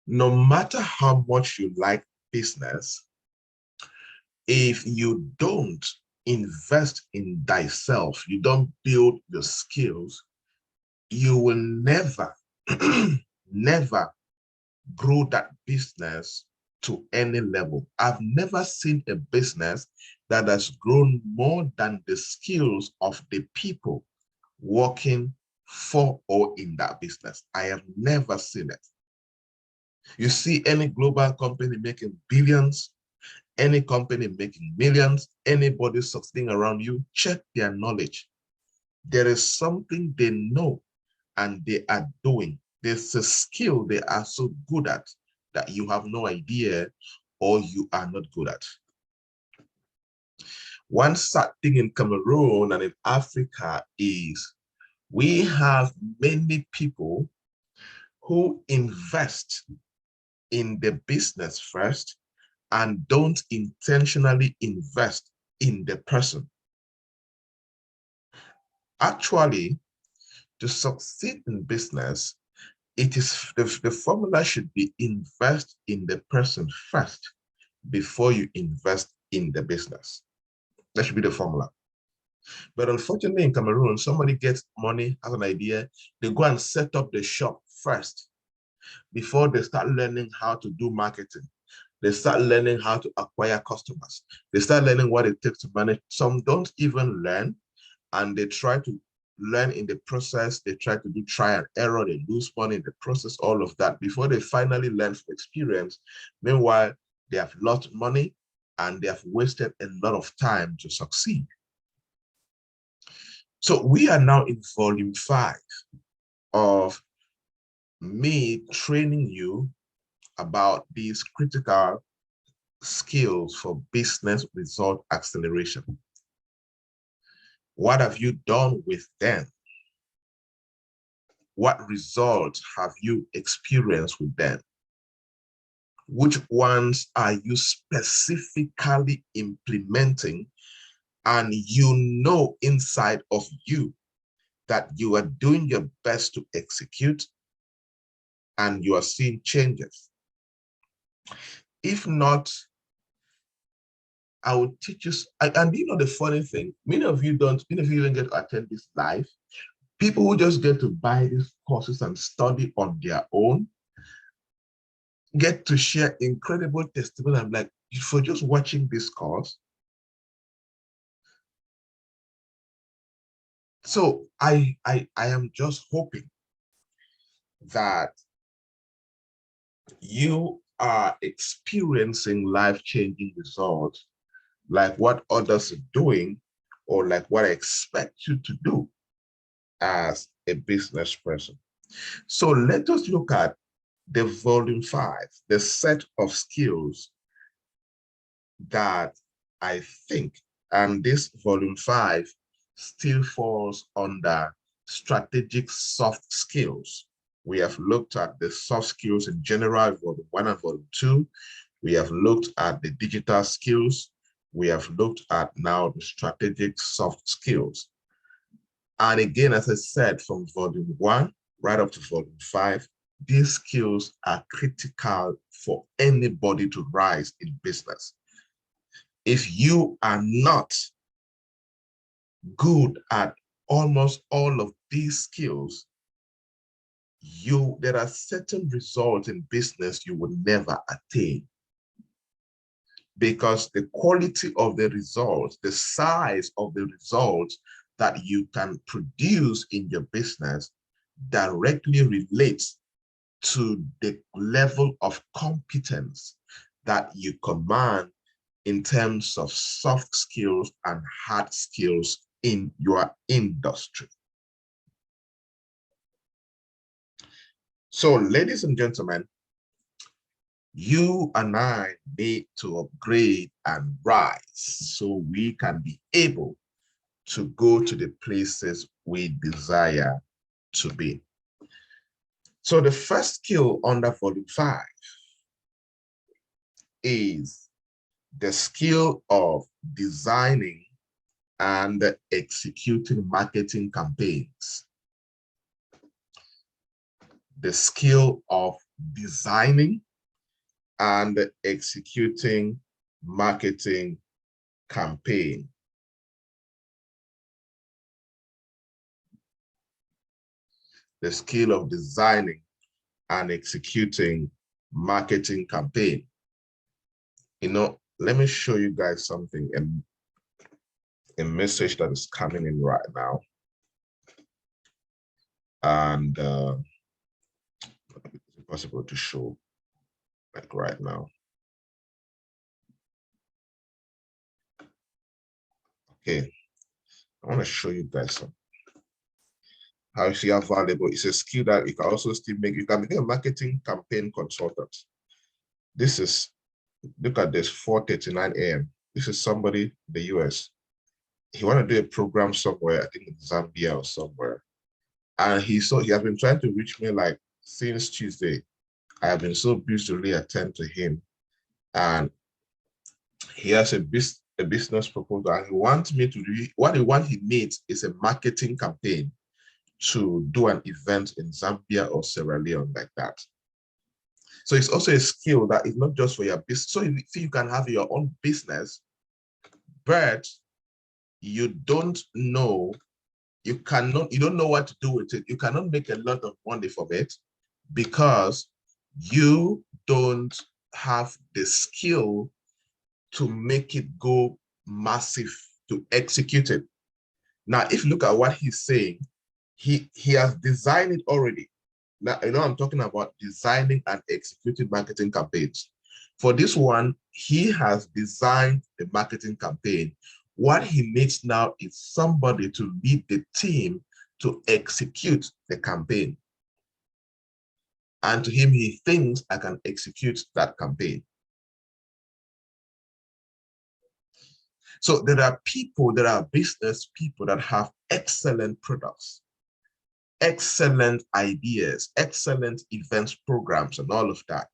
No matter how much you like business, if you don't invest in thyself, you don't build your skills, you will never, never grow that business to any level. I've never seen a business that has grown more than the skills of the people working for or in that business. I have never seen it. You see any global company making billions, any company making millions, anybody succeeding around you, check their knowledge. There is something they know and they are doing. There's a skill they are so good at that you have no idea or you are not good at. One sad thing in Cameroon and in Africa is we have many people who invest in the business first and don't intentionally invest in the person. Actually, to succeed in business, it is the formula should be invest in the person first before you invest in the business. That should be the formula. But unfortunately in Cameroon, somebody gets money, has an idea, they go and set up the shop first before they start learning how to do marketing. They start learning how to acquire customers. They start learning what it takes to manage. Some don't even learn, and they try to learn in the process. They try to do try and error. They lose money in the process, all of that, before they finally learn from experience. Meanwhile, they have lost money and they have wasted a lot of time to succeed. So we are now in volume 5 of me training you about these critical skills for business result acceleration. What have you done with them? What results have you experienced with them? Which ones are you specifically implementing and you know inside of you that you are doing your best to execute and you are seeing changes? If not, I will teach you. And you know the funny thing, many of you even get to attend this live. People who just get to buy these courses and study on their own get to share incredible testimony. I'm like, for just watching this course. So I am just hoping that you are experiencing life-changing results like what others are doing or like what I expect you to do as a business person. So let us look at the volume 5, the set of skills that I think, and this volume 5 still falls under strategic soft skills. We have looked at the soft skills in general, volume 1 and volume 2. We have looked at the digital skills. We have looked at now the strategic soft skills. And again, as I said, from volume 1 right up to volume 5, these skills are critical for anybody to rise in business. If you are not good at almost all of these skills, there are certain results in business you will never attain. Because the quality of the results, the size of the results that you can produce in your business directly relates to the level of competence that you command in terms of soft skills and hard skills in your industry. So, ladies and gentlemen, you and I need to upgrade and rise so we can be able to go to the places we desire to be. So the first skill under volume 5 is the skill of designing and executing marketing campaigns. The skill of designing and executing marketing campaign. The skill of designing and executing marketing campaign. You know, let me show you guys something, a message that is coming in right now. And it's possible to show like right now. Okay, I want to show you guys something. How you see how valuable it's a skill that you can also still make. You can become a marketing campaign consultant. This is, look at this, 4:39 a.m. This is somebody in the US. He want to do a program somewhere, I think in Zambia or somewhere. And he has been trying to reach me like since Tuesday. I have been so busy to really attend to him. And he has a business proposal, and he wants me to do, what he needs is a marketing campaign to do an event in Zambia or Sierra Leone like that. So it's also a skill that is not just for your business. So you can have your own business, but you don't know, you don't know what to do with it. You cannot make a lot of money from it because you don't have the skill to make it go massive, to execute it. Now, if you look at what he's saying, he has designed it already. Now, you know, I'm talking about designing and executing marketing campaigns. For this one, he has designed the marketing campaign. What he needs now is somebody to lead the team to execute the campaign. And to him, he thinks I can execute that campaign. So there are people, there are business people that have excellent products, excellent ideas, excellent events programs and all of that.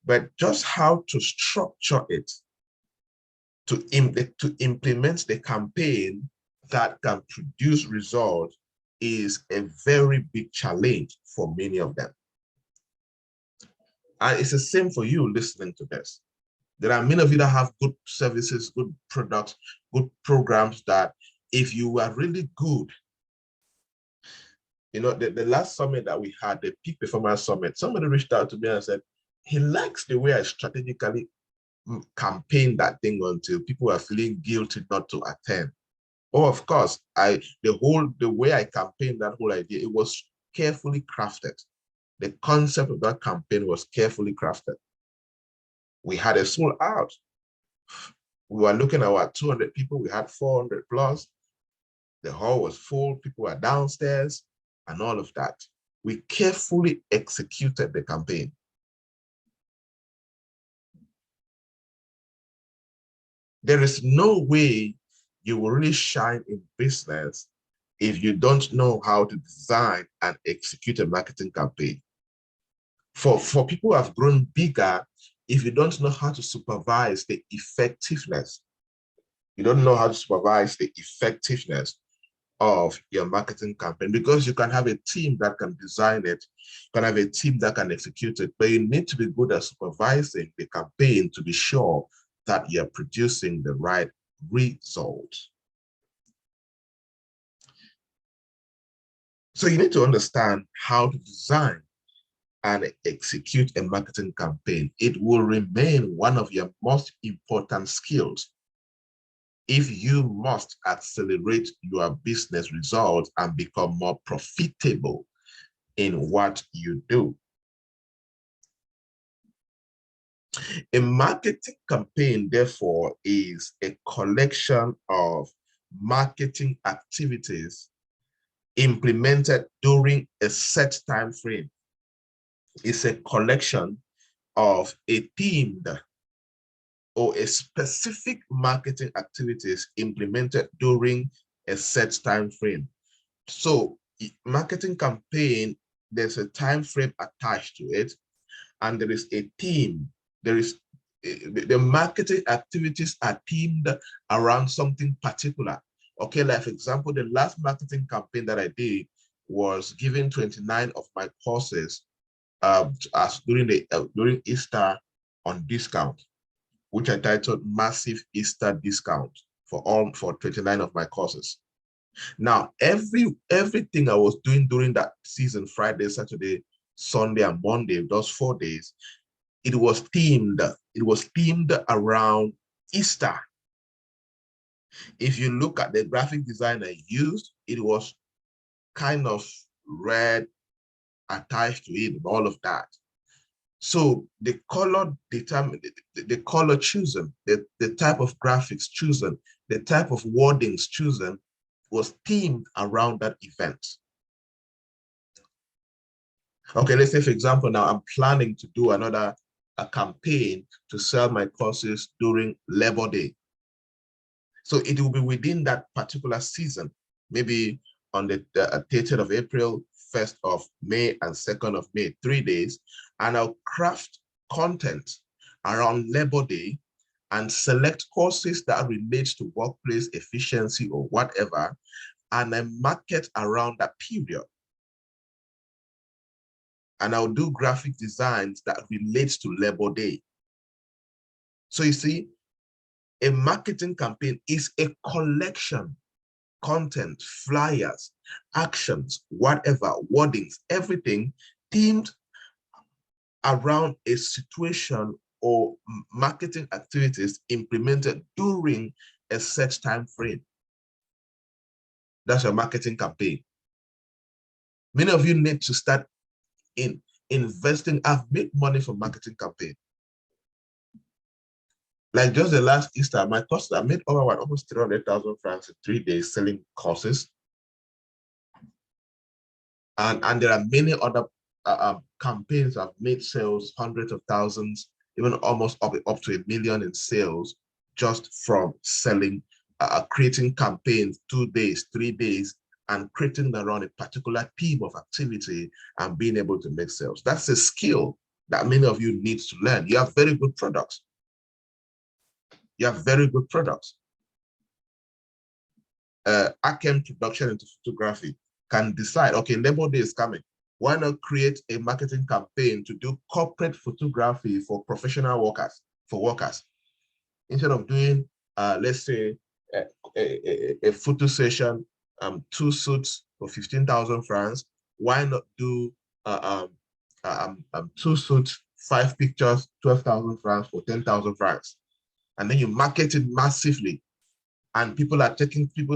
But just how to structure it, to implement the campaign that can produce results is a very big challenge for many of them. And it's the same for you listening to this. There are many of you that have good services, good products, good programs that if you were really good, you know, the last summit that we had, the Peak Performance Summit, somebody reached out to me and said, he likes the way I strategically campaign that thing until people are feeling guilty not to attend. Oh, of course, the way I campaigned that whole idea, it was carefully crafted. The concept of that campaign was carefully crafted. We had a sold out. We were looking at what, 200 people, we had 400 plus. The hall was full, people were downstairs and all of that. We carefully executed the campaign. There is no way you will really shine in business if you don't know how to design and execute a marketing campaign. For people who have grown bigger, if you don't know how to supervise the effectiveness, you don't know how to supervise the effectiveness of your marketing campaign, because you can have a team that can design it, you can have a team that can execute it, but you need to be good at supervising the campaign to be sure that you're producing the right result. So you need to understand how to design and execute a marketing campaign. It will remain one of your most important skills if you must accelerate your business results and become more profitable in what you do. A marketing campaign, therefore, is a collection of marketing activities implemented during a set time frame. It's a collection of a themed or a specific marketing activities implemented during a set time frame. So marketing campaign, there's a time frame attached to it, and there is a theme. There is the marketing activities are themed around something particular. Okay, like for example, the last marketing campaign that I did was giving 29 of my courses as during Easter on discount, which I titled Massive Easter Discount for 29 of my courses. Now, everything I was doing during that season, Friday, Saturday, Sunday, and Monday, those 4 days, it was themed. It was themed around Easter. If you look at the graphic design I used, it was kind of red attached to it and all of that. So the color determined, the color chosen, the type of graphics chosen, the type of wordings chosen was themed around that event. Okay, let's say, for example, now I'm planning to do a campaign to sell my courses during Labor Day. So it will be within that particular season, maybe on the 30th of April, 1st of May, and 2nd of May, 3 days. And I'll craft content around Labor Day and select courses that relate to workplace efficiency or whatever, and I market around that period. And I'll do graphic designs that relates to Labor Day. So you see, a marketing campaign is a collection, content, flyers, actions, whatever, wordings, everything themed around a situation or marketing activities implemented during a set time frame. That's your marketing campaign. Many of you need to start investing. I've made money from marketing campaign. Like just the last Easter, my course, I made over almost 300,000 francs in 3 days selling courses. And there are many other campaigns I've made sales, hundreds of thousands, even almost up to 1 million in sales just from selling, creating campaigns 2 days, 3 days, and creating them around a particular theme of activity and being able to make sales. That's a skill that many of you need to learn. You have very good products. You have very good products. Akem production into photography can decide, okay, Labor Day is coming. Why not create a marketing campaign to do corporate photography for professional workers, instead of doing, let's say, a photo session, 2 suits for 15,000 francs. Why not do 2 suits, 5 pictures, 12,000 francs for 10,000 francs? And then you market it massively. And people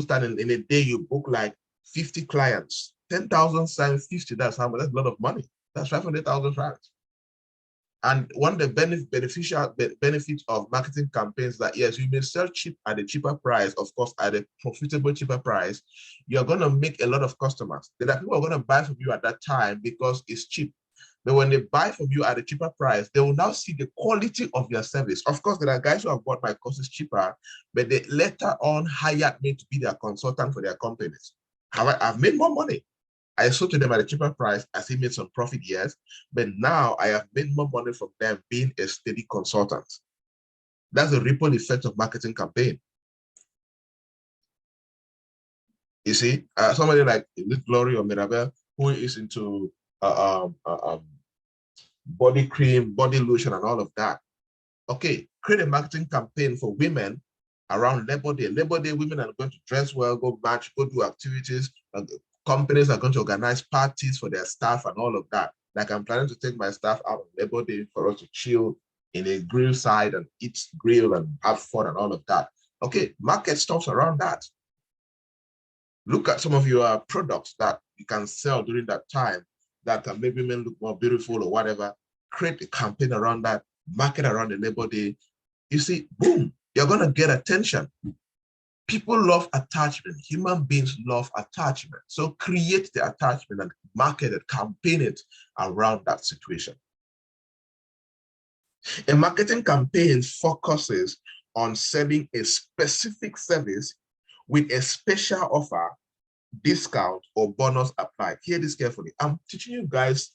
starting in a day, you book like 50 clients, 10,000 times 50, that's how much, that's a lot of money. That's 500,000 francs. And one of the benefits of marketing campaigns that, yes, you may sell cheap at a cheaper price, of course, at a profitable cheaper price, you're going to make a lot of customers. There are people who are going to buy from you at that time because it's cheap. But when they buy from you at a cheaper price, they will now see the quality of your service. Of course, there are guys who have bought my courses cheaper, but they later on hired me to be their consultant for their companies. However, I've made more money. I sold to them at a cheaper price. I still made some profit, yes, but now I have made more money from them being a steady consultant. That's the ripple effect of marketing campaign. You see, somebody like Glory or Mirabel, who is into body cream, body lotion, and all of that. Okay, create a marketing campaign for women around Labor Day. Labor Day, women are going to dress well, go match, go do activities. Companies are going to organize parties for their staff and all of that. Like I'm planning to take my staff out on Labor Day for us to chill in a grill side and eat grill and have fun and all of that. Okay, market stuff around that. Look at some of your products that you can sell during that time that can make women look more beautiful or whatever. Create a campaign around that, market around the Labor Day. You see, boom, you're going to get attention. People love attachment. Human beings love attachment. So create the attachment and market it, campaign it around that situation. A marketing campaign focuses on selling a specific service with a special offer, discount, or bonus applied. Hear this carefully. I'm teaching you guys.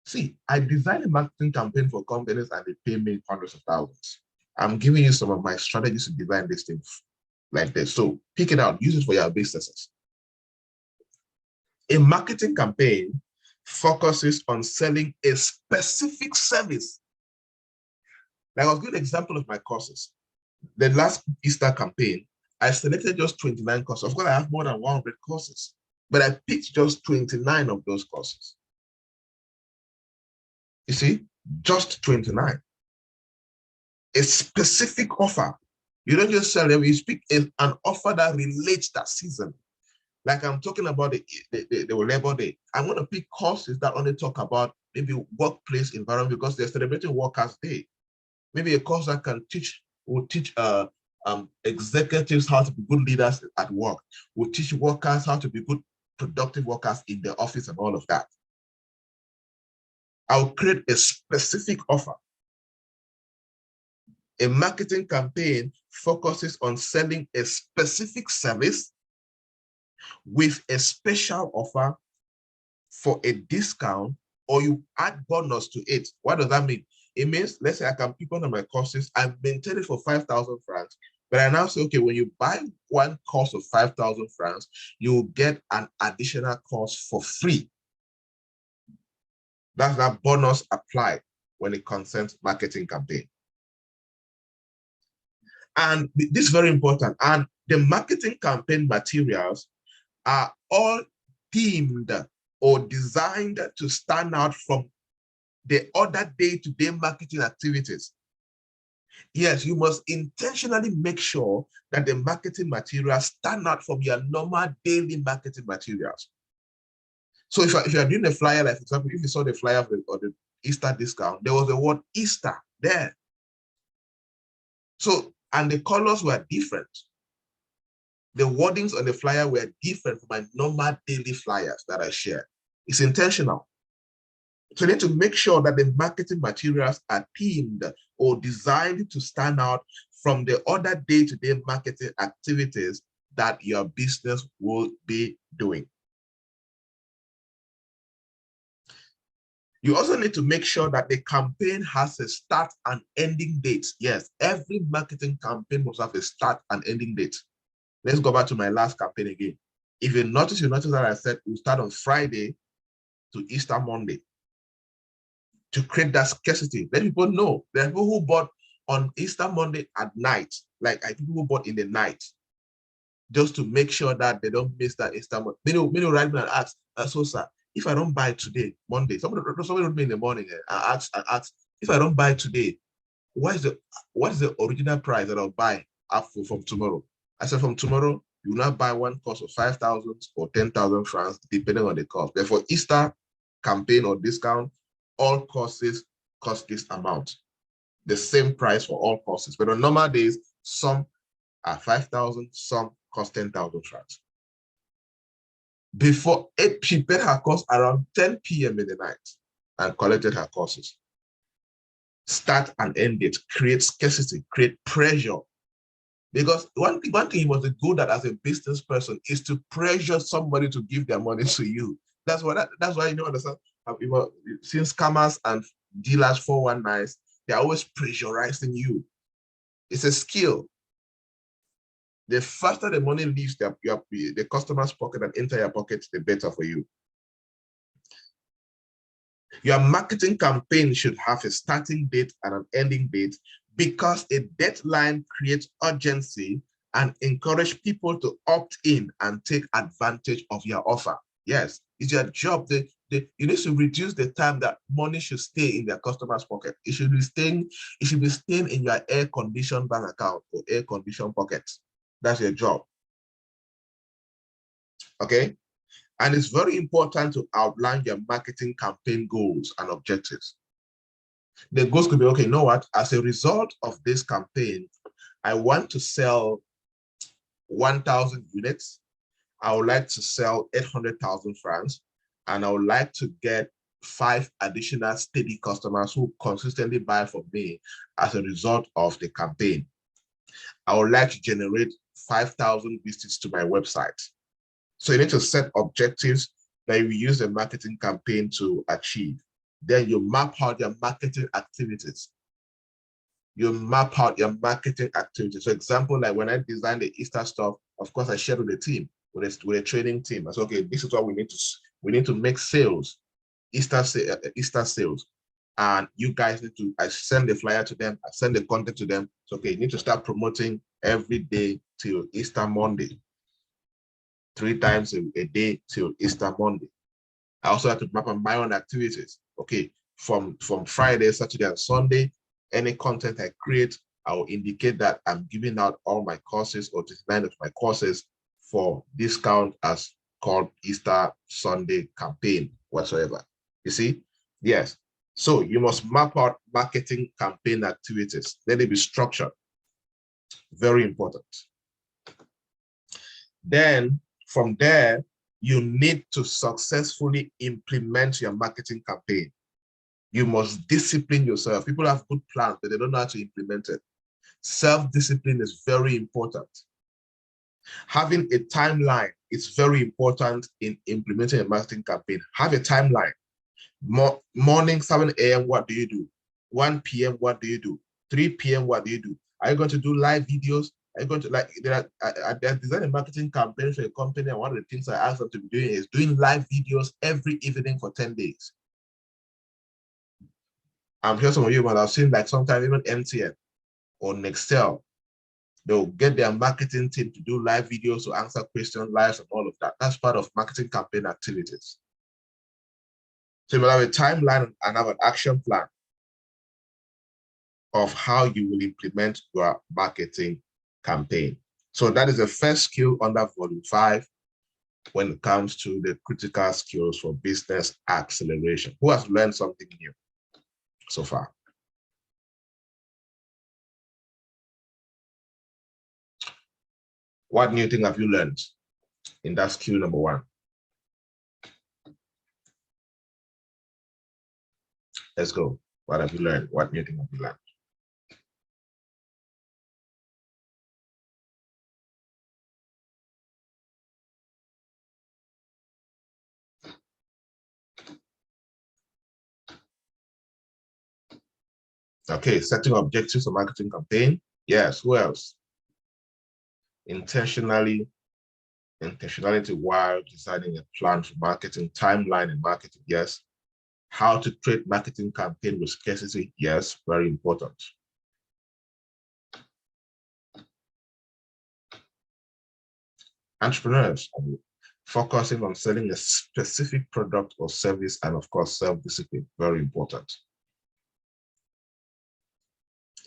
See, I design a marketing campaign for companies and they pay me hundreds of thousands. I'm giving you some of my strategies to design this thing like this. So pick it out, use it for your businesses. A marketing campaign focuses on selling a specific service. Like, I'll give an example of my courses. The last Easter campaign, I selected just 29 courses. Of course, I have more than 100 courses, but I picked just 29 of those courses. You see, just 29. A specific offer. You don't just sell them, you speak an offer that relates that season. Like I'm talking about the Labor Day. I'm going to pick courses that only talk about maybe workplace environment because they're celebrating Workers' Day. Maybe a course that will teach executives how to be good leaders at work, will teach workers how to be good, productive workers in the office and all of that. I'll create a specific offer. A marketing campaign focuses on selling a specific service with a special offer for a discount, or you add bonus to it. What does that mean? It means, let's say I can pick one of my courses, I've maintained it for 5,000 francs, but I now say, okay, when you buy one course of 5,000 francs, you will get an additional course for free. That's that bonus applied when it concerns marketing campaign. And this is very important. And the marketing campaign materials are all themed or designed to stand out from the other day-to-day marketing activities. Yes, you must intentionally make sure that the marketing materials stand out from your normal daily marketing materials. So if you're doing a flyer, like for example, if you saw the flyer of the Easter discount, there was the word Easter there. So, and the colors were different. The wordings on the flyer were different from my normal daily flyers that I share. It's intentional. So you need to make sure that the marketing materials are themed or designed to stand out from the other day-to-day marketing activities that your business will be doing. You also need to make sure that the campaign has a start and ending date. Yes, every marketing campaign must have a start and ending date. Let's go back to my last campaign again. If you notice that I said we'll start on Friday to Easter Monday to create that scarcity. Let people know. There are people who bought on Easter Monday at night, like people who bought in the night, just to make sure that they don't miss that Easter Monday. Many write me and ask, so sir, if I don't buy today, Monday, somebody wrote me in the morning and asked, if I don't buy today, what is the original price that I'll buy from tomorrow? I said, from tomorrow, you will not buy one course of 5,000 or 10,000 francs, depending on the cost. Therefore, Easter campaign or discount, all courses cost this amount. The same price for all courses. But on normal days, some are 5,000, some cost 10,000 francs. Before she paid her course around 10 p.m. in the night and collected her courses. Start and end it, create scarcity, create pressure. Because one thing you must be good at as a business person is to pressure somebody to give their money to you. That's why you don't understand how people, since scammers and dealers 419s, they're always pressurizing you. It's a skill. The faster the money leaves the customer's pocket and enter your pocket, the better for you. Your marketing campaign should have a starting date and an ending date because a deadline creates urgency and encourage people to opt in and take advantage of your offer. Yes, it's your job. You need to reduce the time that money should stay in their customer's pocket. It should be staying in your air-conditioned bank account or air-conditioned pocket. That's your job. Okay? And it's very important to outline your marketing campaign goals and objectives. The goals could be, okay, you know what? As a result of this campaign, I want to sell 1,000 units. I would like to sell 800,000 francs, and I would like to get 5 additional steady customers who consistently buy from me as a result of the campaign. I would like to generate 5,000 visits to my website. So you need to set objectives that you use a marketing campaign to achieve. Then you map out your marketing activities. You map out your marketing activities. For example, like when I designed the Easter stuff, of course, I shared with the team, with a training team. I said, okay, this is what we need to make sales. Easter sales, and you guys need to, I send the flyer to them, I send the content to them. So, okay, you need to start promoting every day till Easter Monday, 3 times a day till Easter Monday. I also have to map on my own activities. Okay, from Friday, Saturday, and Sunday, any content I create, I will indicate that I'm giving out all my courses or 9 of my courses for discount as called Easter Sunday campaign whatsoever. You see? Yes. So you must map out marketing campaign activities. Let it be structured. Very important. Then from there, you need to successfully implement your marketing campaign. You must discipline yourself. People have good plans, but they don't know how to implement it. Self-discipline is very important. Having a timeline is very important in implementing a marketing campaign. Have a timeline. Morning, 7 a.m., what do you do? 1 p.m., what do you do? 3 p.m., what do you do? Are you going to do live videos? Are you going to, like, I designed a marketing campaign for a company, and one of the things I asked them to be doing is doing live videos every evening for 10 days. I'm sure some of you might have seen, like, sometimes even MTN or Nextel, they'll get their marketing team to do live videos to answer questions, live, and all of that. That's part of marketing campaign activities. So you will have a timeline and have an action plan of how you will implement your marketing campaign. So that is the first skill under Volume 5 when it comes to the critical skills for business acceleration. Who has learned something new so far? What new thing have you learned in that skill number 1? Let's go. What have you learned? What new thing have you learned? Okay, setting objectives for marketing campaign. Yes, who else? Intentionality while designing a plan for marketing, timeline and marketing. Yes. How to create marketing campaign with scarcity. Yes, very important. Entrepreneurs, focusing on selling a specific product or service, and of course, self-discipline, very important.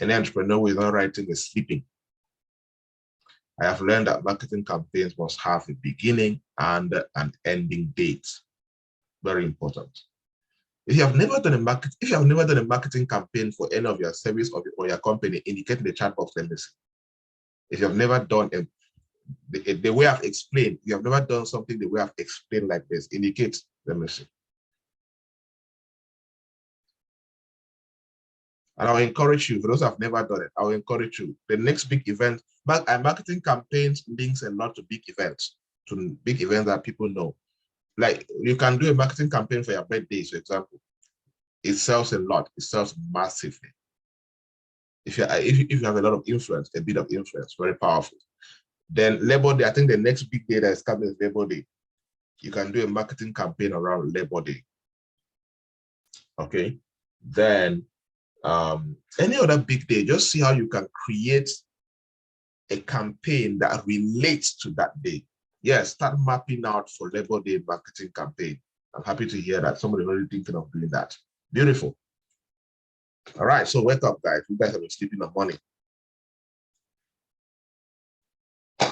Any entrepreneur who is not writing is sleeping. I have learned that marketing campaigns must have a beginning and an ending date. Very important. If you have never done a marketing campaign for any of your service or your company, indicate in the chat box. Let me see. If you have never done the way I've explained, you have never done something the way I've explained like this, indicate. Let me see. And I'll encourage you, for those who have never done it, I'll encourage you. The next big event, marketing campaigns links a lot to big events that people know. Like, you can do a marketing campaign for your birthday, for example. It sells a lot. It sells massively. If you have a lot of influence, a bit of influence, very powerful. Then Labor Day, I think the next big day that is coming is Labor Day. You can do a marketing campaign around Labor Day. Okay. Then any other big day, just see how you can create a campaign that relates to that day. Yes, start mapping out for Labor Day marketing campaign. I'm happy to hear that somebody already thinking of doing that. Beautiful. All right, so wake up, guys. You guys have been sleeping on money.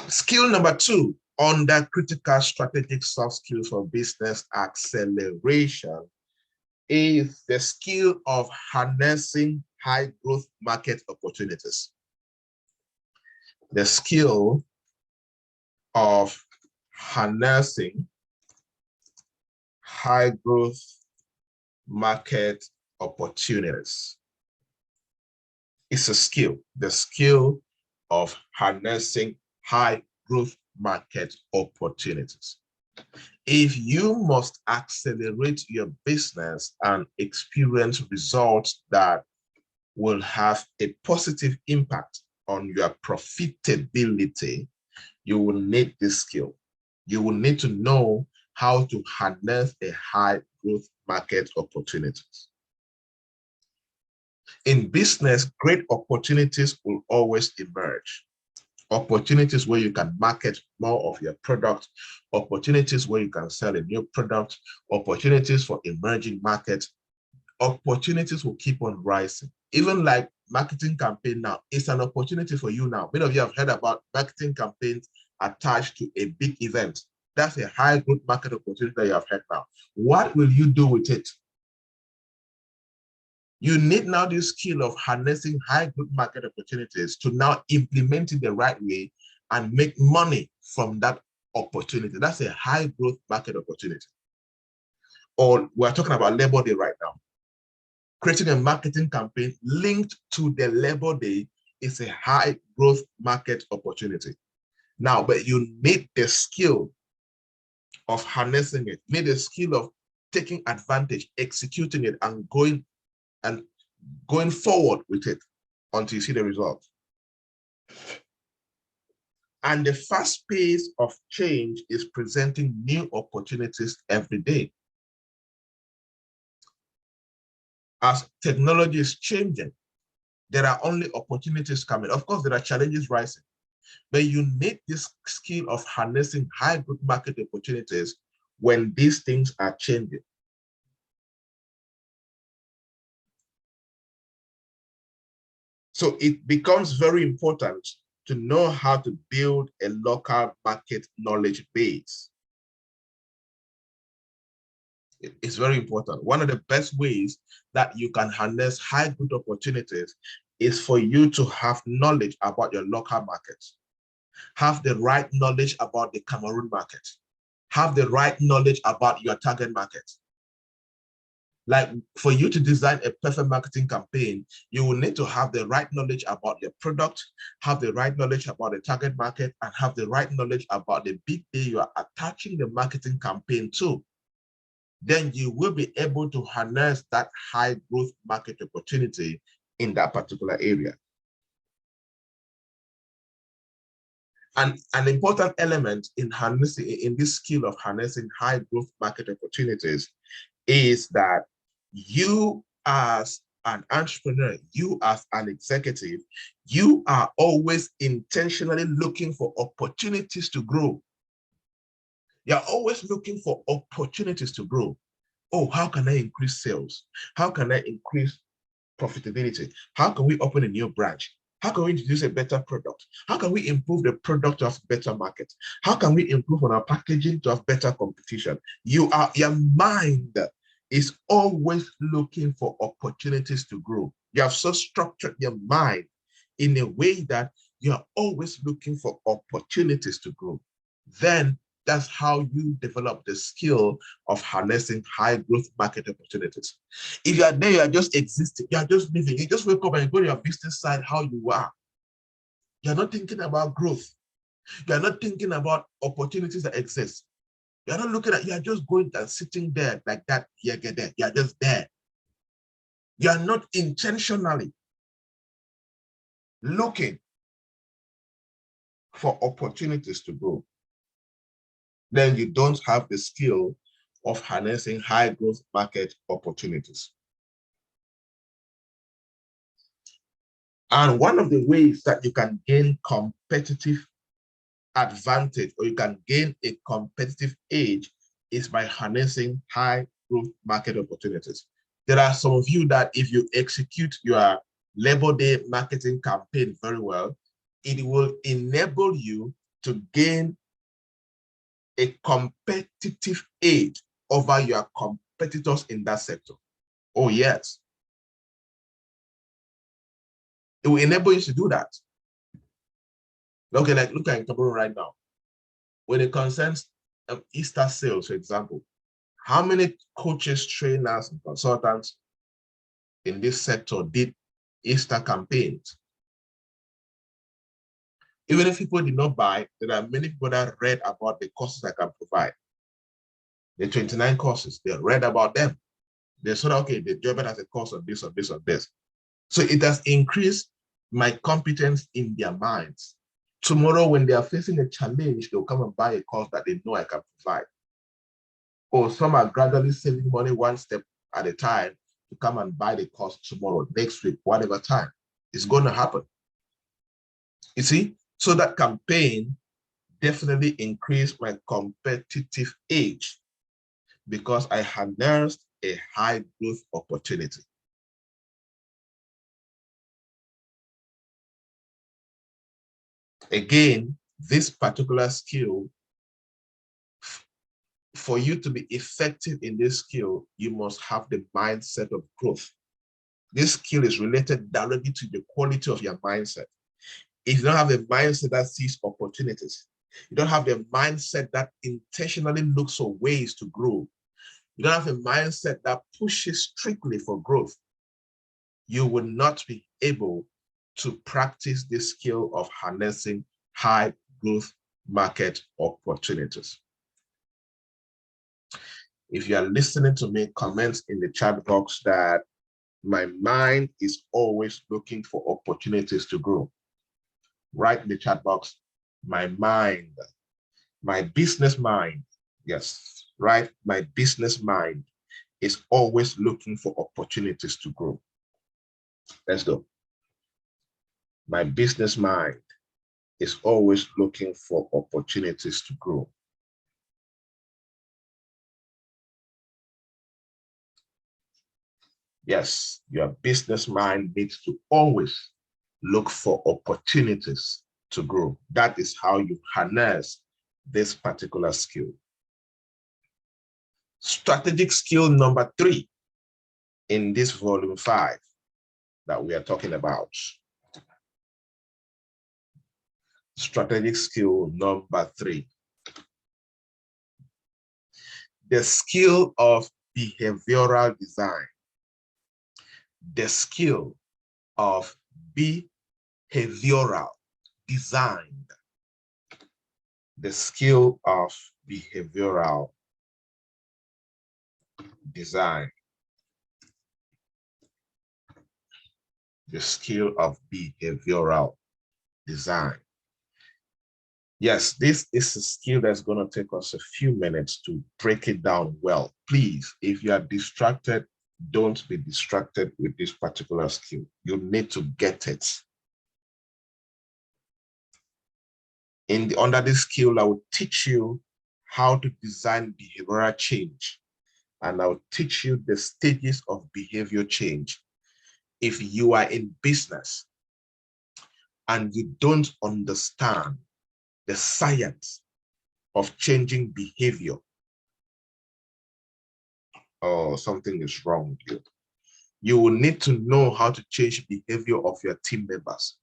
Skill number 2 under critical strategic soft skills for business acceleration is the skill of harnessing high growth market opportunities. The skill of harnessing high growth market opportunities. It's a skill, the skill of harnessing high growth market opportunities. If you must accelerate your business and experience results that will have a positive impact on your profitability, you will need this skill. You will need to know how to harness a high growth market opportunities. In business, great opportunities will always emerge. Opportunities where you can market more of your product, opportunities where you can sell a new product, opportunities for emerging markets, opportunities will keep on rising. Even like marketing campaign now, it's an opportunity for you now. Many of you have heard about marketing campaigns attached to a big event. That's a high growth market opportunity that you have heard now. What will you do with it? You need now this skill of harnessing high growth market opportunities to now implement it the right way and make money from that opportunity. That's a high growth market opportunity. Or we're talking about Labor Day right now. Creating a marketing campaign linked to the Labor Day is a high growth market opportunity. Now, but you need the skill of harnessing it, need the skill of taking advantage, executing it, and going forward with it until you see the results. And the fast pace of change is presenting new opportunities every day. As technology is changing, there are only opportunities coming. Of course, there are challenges rising, but you need this skill of harnessing high growth market opportunities when these things are changing. So it becomes very important to know how to build a local market knowledge base. It's very important. One of the best ways that you can harness high growth opportunities is for you to have knowledge about your local market. Have the right knowledge about the Cameroon market. Have the right knowledge about your target market. Like for you to design a perfect marketing campaign, you will need to have the right knowledge about your product, have the right knowledge about the target market, and have the right knowledge about the big day you are attaching the marketing campaign to. Then you will be able to harness that high growth market opportunity in that particular area. And an important element in harnessing, in this skill of harnessing high growth market opportunities, is that you as an entrepreneur, you as an executive, you are always intentionally looking for opportunities to grow. You're always looking for opportunities to grow. Oh, how can I increase sales? How can I increase profitability? How can we open a new branch? How can we introduce a better product? How can we improve the product to have better market? How can we improve on our packaging to have better competition? Your mind is always looking for opportunities to grow. You have so structured your mind in a way that you're always looking for opportunities to grow. Then that's how you develop the skill of harnessing high growth market opportunities. If you are there, you are just existing, you are just living, you just wake up and go to your business side how you are. You're not thinking about growth. You're not thinking about opportunities that exist. You're not looking at, you're just going and sitting there like that, you're just there. You're not intentionally looking for opportunities to grow. Then you don't have the skill of harnessing high growth market opportunities. And one of the ways that you can gain competitive advantage, or you can gain a competitive edge, is by harnessing high growth market opportunities. There are some of you that if you execute your Labor Day marketing campaign very well, it will enable you to gain a competitive edge over your competitors in that sector. Oh, yes. It will enable you to do that. Okay, like look at Cameroon right now. When it concerns Easter sales, for example, how many coaches, trainers, and consultants in this sector did Easter campaigns? Even if people did not buy, there are many people that read about the courses I can provide. The 29 courses, they read about them. They said, okay, the Joybert has a course on this, on this, on this. So it has increased my competence in their minds. Tomorrow, when they are facing a challenge, they'll come and buy a course that they know I can provide. Or some are gradually saving money one step at a time to come and buy the course tomorrow, next week, whatever time. It's going to happen. You see, so that campaign definitely increased my competitive edge because I harnessed a high growth opportunity. Again, this particular skill, for you to be effective in this skill, you must have the mindset of growth. This skill is related directly to the quality of your mindset. If you don't have a mindset that sees opportunities, you don't have the mindset that intentionally looks for ways to grow, you don't have a mindset that pushes strictly for growth, you will not be able to practice this skill of harnessing high growth market opportunities. If you are listening to me, comment in the chat box that my mind is always looking for opportunities to grow. Write in the chat box, my mind, my business mind. Yes, right? My business mind is always looking for opportunities to grow. Let's go. My business mind is always looking for opportunities to grow. Yes, your business mind needs to always look for opportunities to grow. That is how you harness this particular skill. Strategic skill number 3 in this volume 5 that we are talking about. Strategic skill number 3. The skill of behavioral design. The skill of behavioral design. The skill of behavioral design. The skill of behavioral design. Yes, this is a skill that's going to take us a few minutes to break it down well. Please, if you are distracted, don't be distracted with this particular skill. You need to get it. Under this skill, I will teach you how to design behavioral change, and I'll teach you the stages of behavior change. If you are in business and you don't understand the science of changing behavior, oh, something is wrong with you. You will need to know how to change behavior of your team members.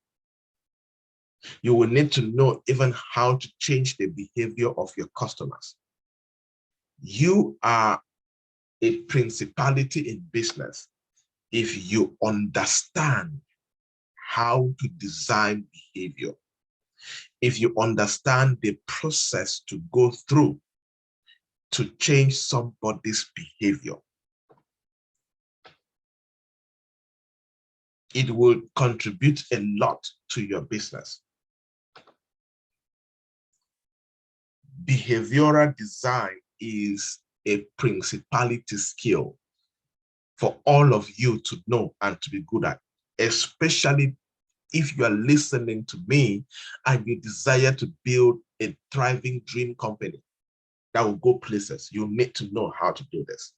You will need to know even how to change the behavior of your customers. You are a principality in business if you understand how to design behavior, if you understand the process to go through to change somebody's behavior. It will contribute a lot to your business. Behavioral design is a principality skill for all of you to know and to be good at, especially if you are listening to me and you desire to build a thriving dream company that will go places. You need to know how to do this.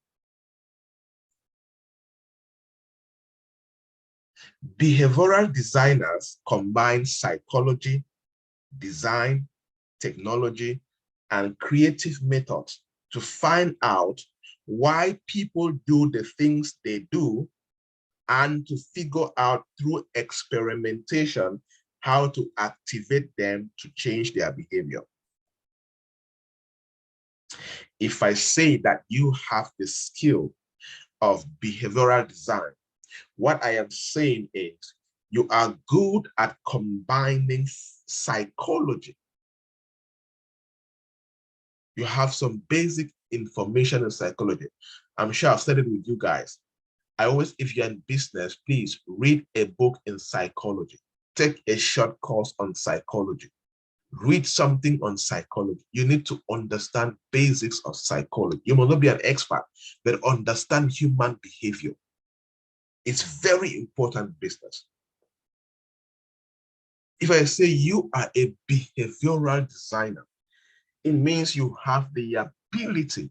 Behavioral designers combine psychology, design, technology, and creative methods to find out why people do the things they do and to figure out through experimentation how to activate them to change their behavior. If I say that you have the skill of behavioral design, what I am saying is you are good at combining psychology. You have some basic information in psychology. I'm sure I've said it with you guys. I always, if you're in business, please read a book in psychology. Take a short course on psychology. Read something on psychology. You need to understand basics of psychology. You must not be an expert, but understand human behavior. It's very important in business. If I say you are a behavioral designer, it means you have the ability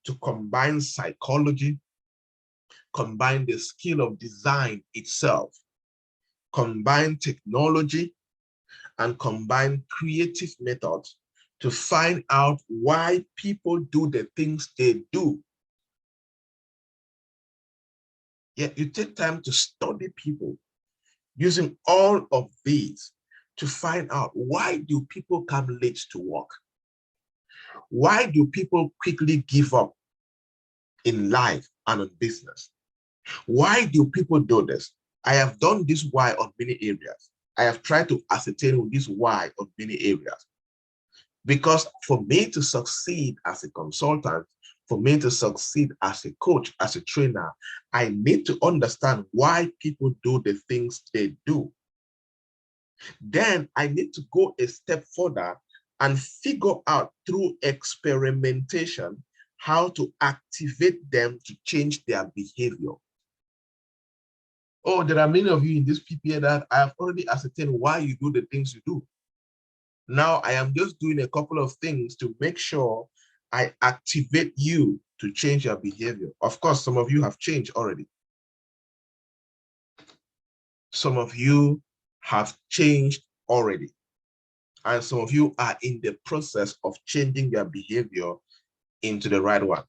to combine psychology, combine the skill of design itself, combine technology, and combine creative methods to find out why people do the things they do. Yet you take time to study people using all of these to find out, why do people come late to work? Why do people quickly give up in life and in business? Why do people do this? I have done this why on many areas. I have tried to ascertain this why on many areas. Because for me to succeed as a consultant, for me to succeed as a coach, as a trainer, I need to understand why people do the things they do. Then I need to go a step further and figure out through experimentation how to activate them to change their behavior. Oh, there are many of you in this PPA that I have already ascertained why you do the things you do. Now I am just doing a couple of things to make sure I activate you to change your behavior. Of course, some of you have changed already. Some of you have changed already. And some of you are in the process of changing your behavior into the right one.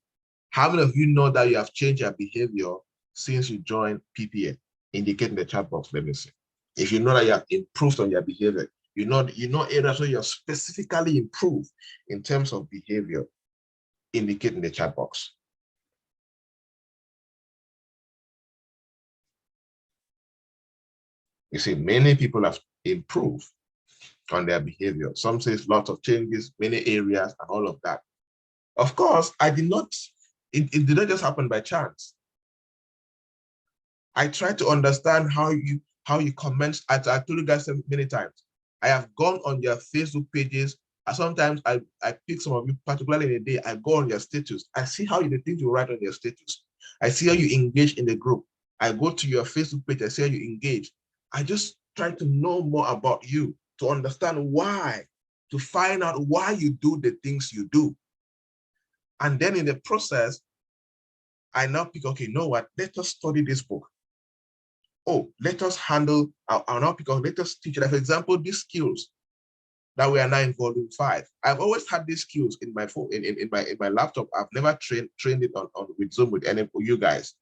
How many of you know that you have changed your behavior since you joined PPA? Indicate in the chat box, let me see. If you know that you have improved on your behavior, you know areas where you're specifically improved in terms of behavior, indicate in the chat box. You see, many people have improved on their behavior. Some say lots of changes, many areas, and all of that. Of course, it did not just happen by chance. I try to understand how you comment. I told you guys many times. I have gone on your Facebook pages. Sometimes I pick some of you, particularly in a day, I go on your status. I see how the things you write on your status. I see how you engage in the group. I go to your Facebook page, I see how you engage. I just try to know more about you, to understand why, to find out why you do the things you do. And then in the process, I now pick, okay, you know what, let us study this book. Oh, let us handle our now because let us teach. Like for example, these skills that we are now in volume 5. I've always had these skills in my phone, in my laptop. I've never trained it on with Zoom with any of you guys.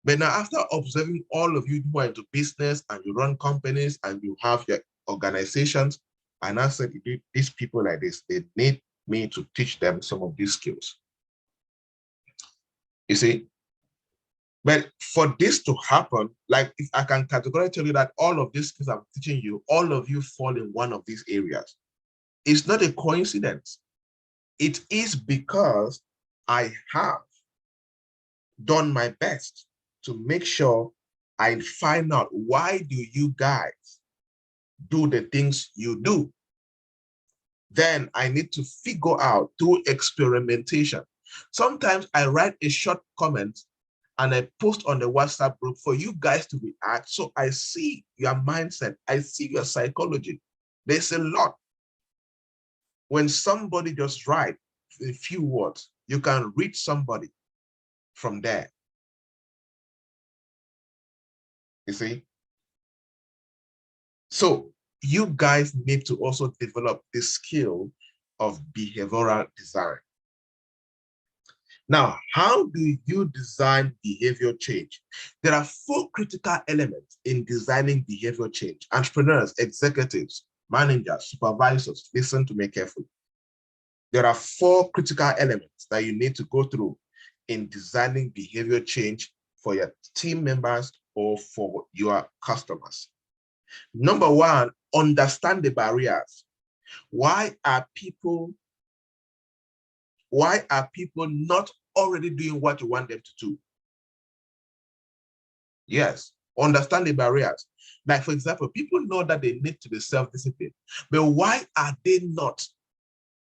But now after observing all of you who are into business and you run companies and you have your organizations, I now said these people like this, they need me to teach them some of these skills. You see, but for this to happen, like if I can categorically tell you that all of these skills I'm teaching you, all of you fall in one of these areas. It's not a coincidence. It is because I have done my best to make sure I find out, why do you guys do the things you do? Then I need to figure out through experimentation. Sometimes I write a short comment and I post on the WhatsApp group for you guys to react. So I see your mindset, I see your psychology. There's a lot. When somebody just writes a few words, you can reach somebody from there. You see? So you guys need to also develop the skill of behavioral design. Now, how do you design behavior change? There are 4 critical elements in designing behavior change. Entrepreneurs, executives, managers, supervisors, listen to me carefully. There are 4 critical elements that you need to go through in designing behavior change for your team members or for your customers. Number 1, understand the barriers. Why are people not already doing what you want them to do? Yes, Understand the barriers. Like, for example, people know that they need to be self-disciplined, but why are they not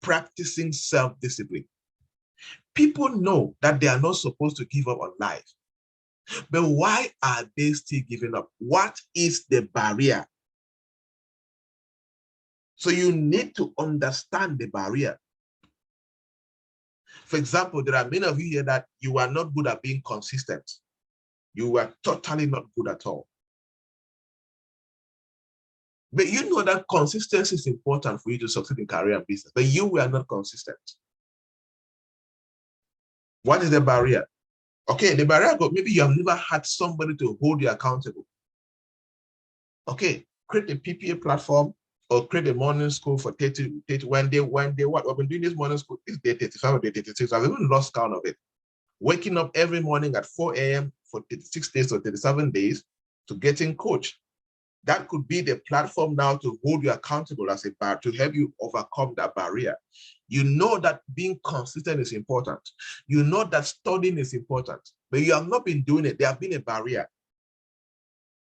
practicing self-discipline? People know that they are not supposed to give up on life, but why are they still giving up? What is the barrier? So you need to understand the barrier. For example, there are many of you here that you are not good at being consistent. You are totally not good at all. But you know that consistency is important for you to succeed in career and business, but you were not consistent. What is the barrier? Okay, the barrier, maybe you have never had somebody to hold you accountable. Okay, create a PPA platform or create a morning school for 30 when they what? I've been doing this morning school, it's day 35 or day 36. I've even lost count of it. Waking up every morning at 4 a.m. for 36 days or 37 days to getting coached. That could be the platform now to hold you accountable as a bar, to help you overcome that barrier. You know that being consistent is important. You know that studying is important, but you have not been doing it. There have been a barrier.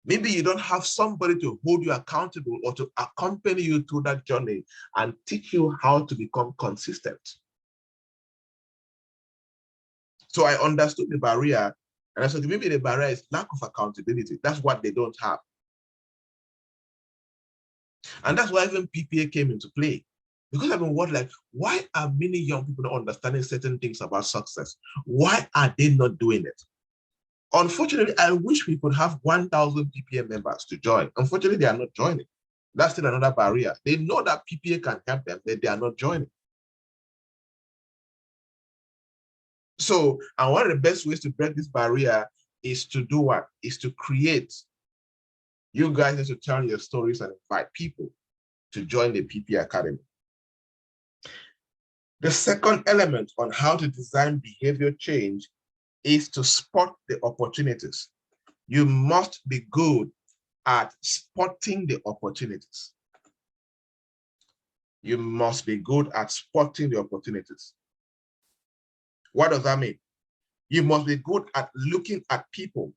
Maybe you don't have somebody to hold you accountable or to accompany you through that journey and teach you how to become consistent. So I understood the barrier, and I said maybe the barrier is lack of accountability. That's what they don't have. And that's why even PPA came into play. Because I've been wondering, like, why are many young people not understanding certain things about success? Why are they not doing it? Unfortunately, I wish we could have 1,000 PPA members to join. Unfortunately, they are not joining. That's still another barrier. They know that PPA can help them, but they are not joining. So, and one of the best ways to break this barrier is to do what? Is to create. You guys need to tell your stories and invite people to join the PPA Academy. The second element on how to design behavior change is to spot the opportunities. You must be good at spotting the opportunities. You must be good at spotting the opportunities. What does that mean? You must be good at looking at people.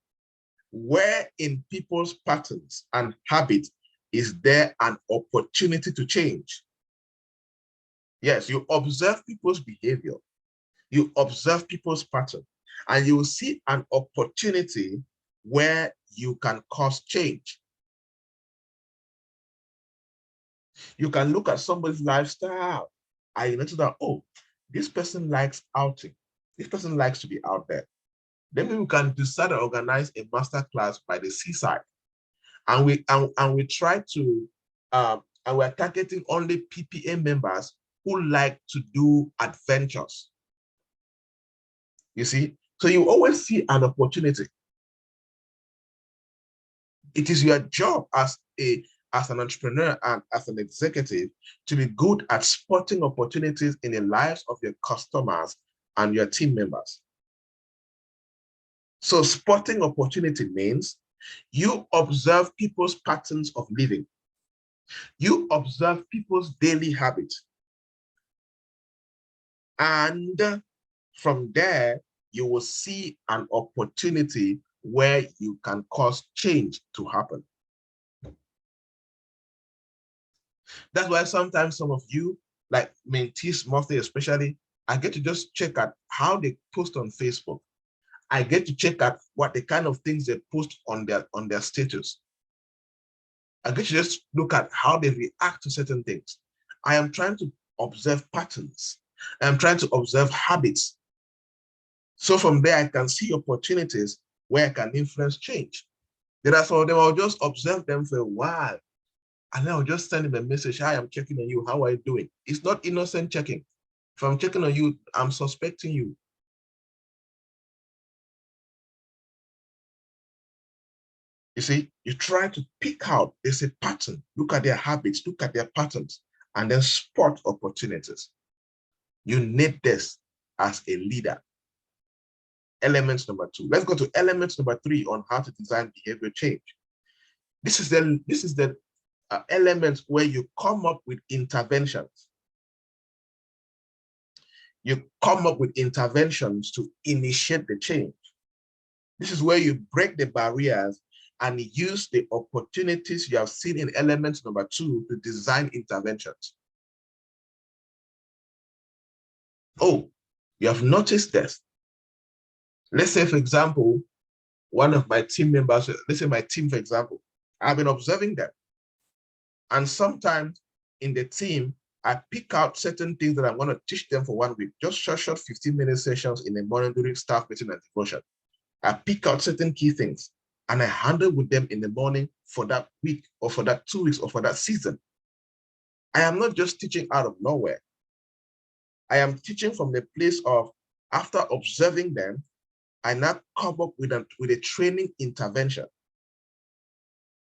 Where in people's patterns and habits is there an opportunity to change? Yes, you observe people's behavior. You observe people's pattern, and you will see an opportunity where you can cause change. You can look at somebody's lifestyle and you notice that, oh, this person likes outing. This person likes to be out there. Then we can decide to organize a master class by the seaside. And we try to, and we're targeting only PPA members who like to do adventures. You see? So you always see an opportunity. It is your job as an entrepreneur and as an executive to be good at spotting opportunities in the lives of your customers and your team members. So spotting opportunity means you observe people's patterns of living. You observe people's daily habits. And from there, you will see an opportunity where you can cause change to happen. That's why sometimes some of you, like mentees mostly especially, I get to just check out how they post on Facebook. I get to check out what the kind of things they post on their status. I get to just look at how they react to certain things. I am trying to observe patterns. I'm trying to observe habits. So from there, I can see opportunities where I can influence change. There are some of them, I'll just observe them for a while. And then I'll just send them a message, hi, I'm checking on you, how are you doing? It's not innocent checking. If I'm checking on you, I'm suspecting you. You see, you try to pick out, there's a pattern, look at their habits, look at their patterns, and then spot opportunities. You need this as a leader. Element number 2. Let's go to element number 3 on how to design behavior change. This is the element where you come up with interventions. You come up with interventions to initiate the change. This is where you break the barriers and use the opportunities you have seen in element number 2 to design interventions. Oh, you have noticed this. Let's say, for example, one of my team members, let's say my team, for example, I've been observing them. And sometimes in the team, I pick out certain things that I'm going to teach them for 1 week, just short 15-minute sessions in the morning during staff meeting and devotion. I pick out certain key things and I handle with them in the morning for that week or for that 2 weeks or for that season. I am not just teaching out of nowhere. I am teaching from the place of, after observing them, I now come up with a training intervention.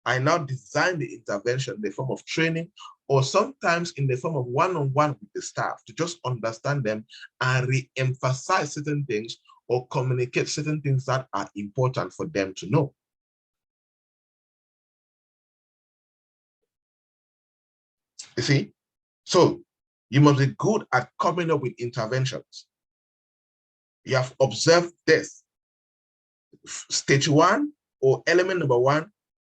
I now design the intervention in the form of training, or sometimes in the form of one-on-one with the staff to just understand them and re-emphasize certain things or communicate certain things that are important for them to know. You see? So you must be good at coming up with interventions. You have observed this. Stage 1 or element number 1,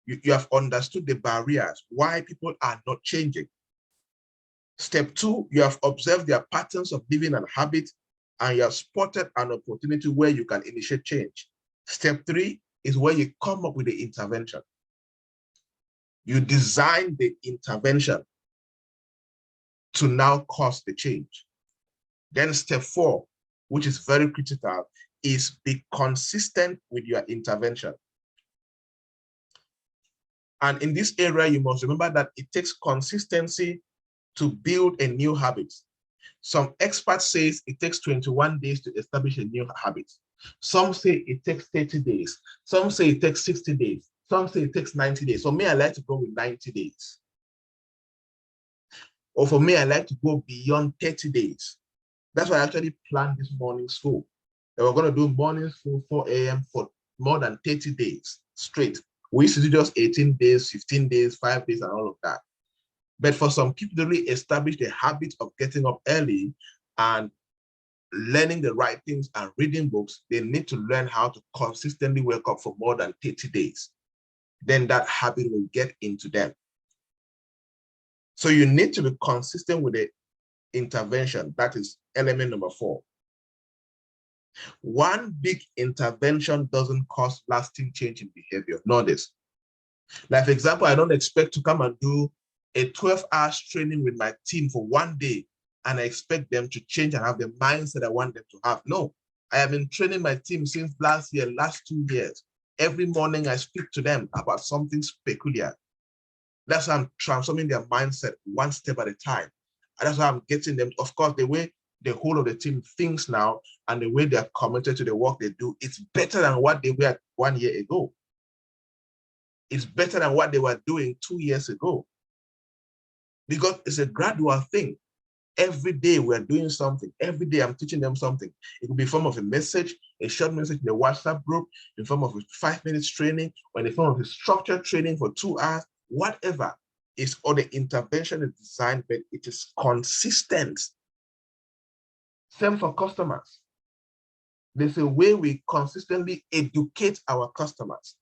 you have understood the barriers, why people are not changing. Step 2, you have observed their patterns of living and habits, and you have spotted an opportunity where you can initiate change. Step 3 is where you come up with the intervention. You design the intervention to now cause the change. Then step 4, which is very critical, is be consistent with your intervention. And in this area, you must remember that it takes consistency to build a new habit. Some experts say it takes 21 days to establish a new habit. Some say it takes 30 days. Some say it takes 60 days. Some say it takes 90 days. So me, I like to go with 90 days. Or for me, I like to go beyond 30 days. That's why I actually planned this morning school. And we're going to do morning school 4 a.m. for more than 30 days straight. We used to do just 18 days, 15 days, 5 days, and all of that. But for some people to really establish the habit of getting up early and learning the right things and reading books, they need to learn how to consistently wake up for more than 30 days. Then that habit will get into them. So you need to be consistent with the intervention. That is element number 4. One big intervention doesn't cause lasting change in behavior. Notice. Like, for example, I don't expect to come and do a 12-hour training with my team for 1 day and I expect them to change and have the mindset I want them to have. No, I have been training my team since last 2 years. Every morning I speak to them about something peculiar. That's how I'm transforming their mindset one step at a time. And that's how I'm getting them, of course, the way the whole of the team thinks now and the way they're committed to the work they do, it's better than what they were 1 year ago. It's better than what they were doing 2 years ago. Because it's a gradual thing. Every day we're doing something. Every day I'm teaching them something. It could be in form of a message, a short message in the WhatsApp group, in form of a 5 minutes training, or in the form of a structured training for 2 hours, whatever. Is or the intervention is designed, but it is consistent. Same for customers. There's a way we consistently educate our customers.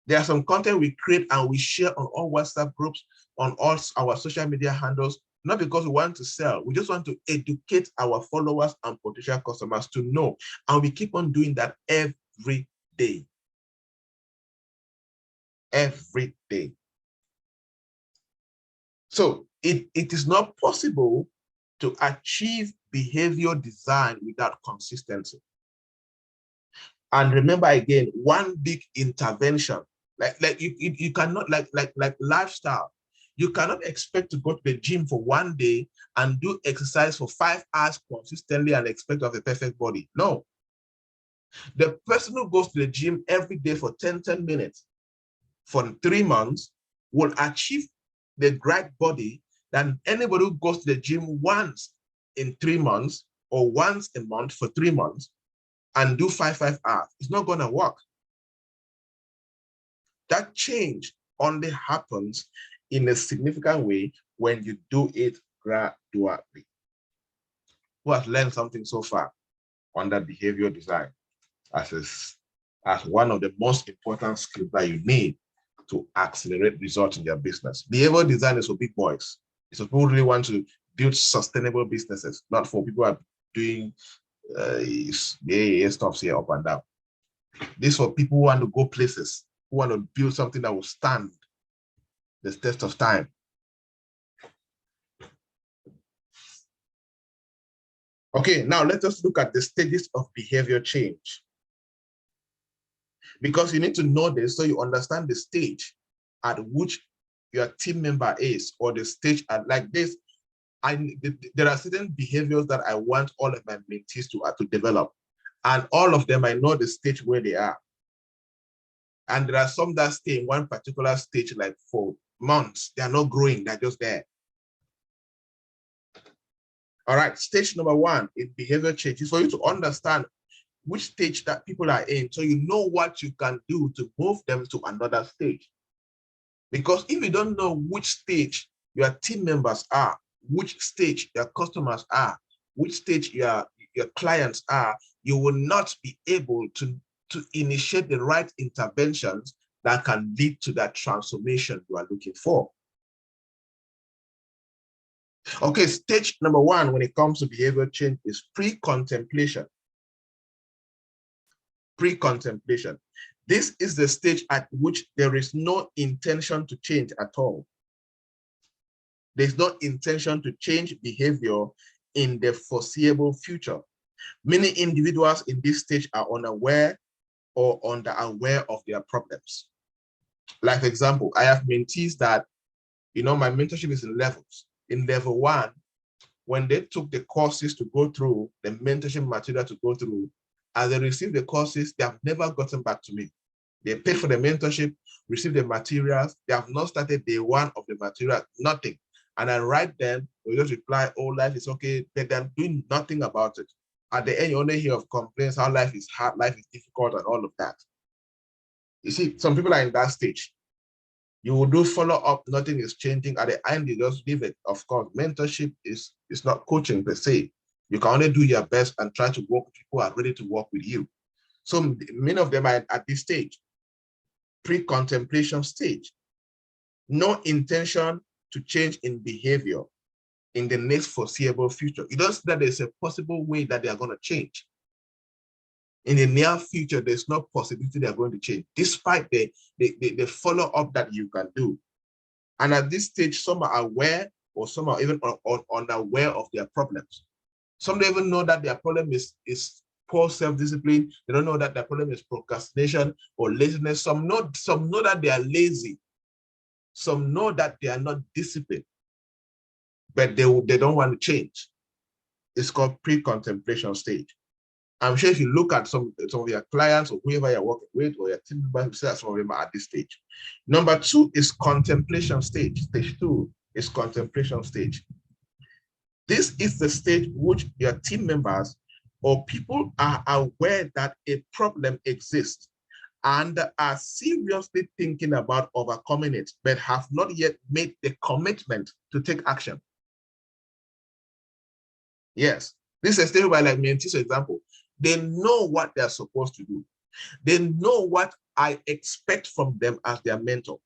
There are some content we create and we share on all WhatsApp groups, on all our social media handles, not because we want to sell. We just want to educate our followers and potential customers to know. And we keep on doing that every day. Every day. So it is not possible to achieve behavior design without consistency. And remember again, one big intervention, like you cannot, like lifestyle, you cannot expect to go to the gym for 1 day and do exercise for 5 hours consistently and expect to have a perfect body. No. The person who goes to the gym every day for 10 minutes for 3 months will achieve the right body than anybody who goes to the gym once in 3 months or once a month for 3 months and do 5 hours. It's not going to work. That change only happens in a significant way when you do it gradually. Who has learned something so far on that behavior design as as one of the most important skills that you need to accelerate results in your business. Behavioral design is for big boys. It's for people who really want to build sustainable businesses, not for people who are doing stuff here up and down. This is for people who want to go places, who want to build something that will stand the test of time. Okay, now let us look at the stages of behavior change. Because you need to know this so you understand the stage at which your team member is, or the stage at like this. There are certain behaviors that I want all of my mentees to develop. And all of them, I know the stage where they are. And there are some that stay in one particular stage like for months. They are not growing, they're just there. All right, stage number one in behavior change is for you to understand which stage that people are in, so you know what you can do to move them to another stage. Because if you don't know which stage your team members are, which stage your customers are, which stage your clients are, you will not be able to initiate the right interventions that can lead to that transformation you are looking for. Okay, stage number one when it comes to behavior change is pre-contemplation. Pre-contemplation. This is the stage at which there is no intention to change at all. There's no intention to change behavior in the foreseeable future. Many individuals in this stage are unaware or underaware of their problems. Like, for example, I have mentees that, my mentorship is in levels. In level one, when they took the courses to go through, the mentorship material to go through, as they received the courses, they have never gotten back to me. They paid for the mentorship, received the materials. They have not started day one of the material, nothing. And I write them, we just reply, oh, life is okay. They're doing nothing about it. At the end, you only hear of complaints, how life is hard, life is difficult, and all of that. You see, some people are in that stage. You will do follow-up, nothing is changing. At the end, you just leave it. Of course, mentorship is not coaching per se. You can only do your best and try to work with people who are ready to work with you. So many of them are at this stage, pre-contemplation stage. No intention to change in behavior in the next foreseeable future. You don't see that there's a possible way that they are going to change. In the near future, there's no possibility they're going to change, despite the follow-up that you can do. And at this stage, some are aware or some are even unaware of their problems. Some don't even know that their problem is poor self-discipline. They don't know that their problem is procrastination or laziness. Some know that they are lazy. Some know that they are not disciplined, but they don't want to change. It's called pre-contemplation stage. I'm sure if you look at some of your clients or whoever you're working with or your team members, some of them are at this stage. Number two is contemplation stage. Stage two is contemplation stage. This is the stage which your team members or people are aware that a problem exists and are seriously thinking about overcoming it, but have not yet made the commitment to take action. Yes, this is a stage where, like mentees, for example, they know what they're supposed to do. They know what I expect from them as their mentor,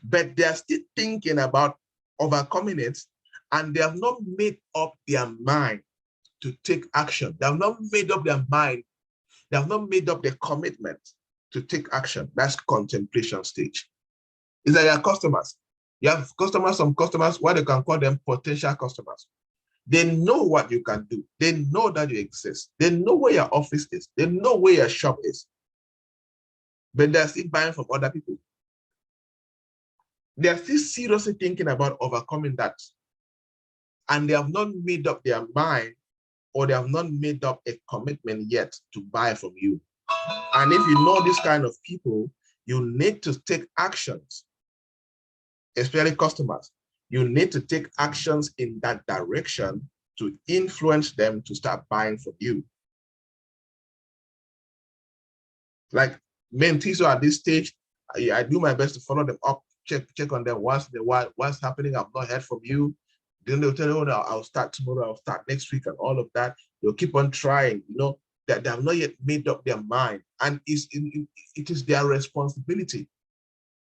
but they're still thinking about overcoming it, and they have not made up their mind to take action. They have not made up their mind. They have not made up the commitment to take action. That's contemplation stage. It's like your customers. You have customers, some customers, what they can call them potential customers. They know what you can do. They know that you exist. They know where your office is. They know where your shop is. But they're still buying from other people. They're still seriously thinking about overcoming that. And they have not made up their mind, or they have not made up a commitment yet to buy from you. And if you know this kind of people, you need to take actions, especially customers. You need to take actions in that direction to influence them to start buying from you. Like mentees at this stage, I do my best to follow them up, check on them once in a while. What's happening? I've not heard from you. Then they'll tell you, oh, no, I'll start tomorrow, I'll start next week, and all of that. They'll keep on trying, that they have not yet made up their mind, and it is their responsibility.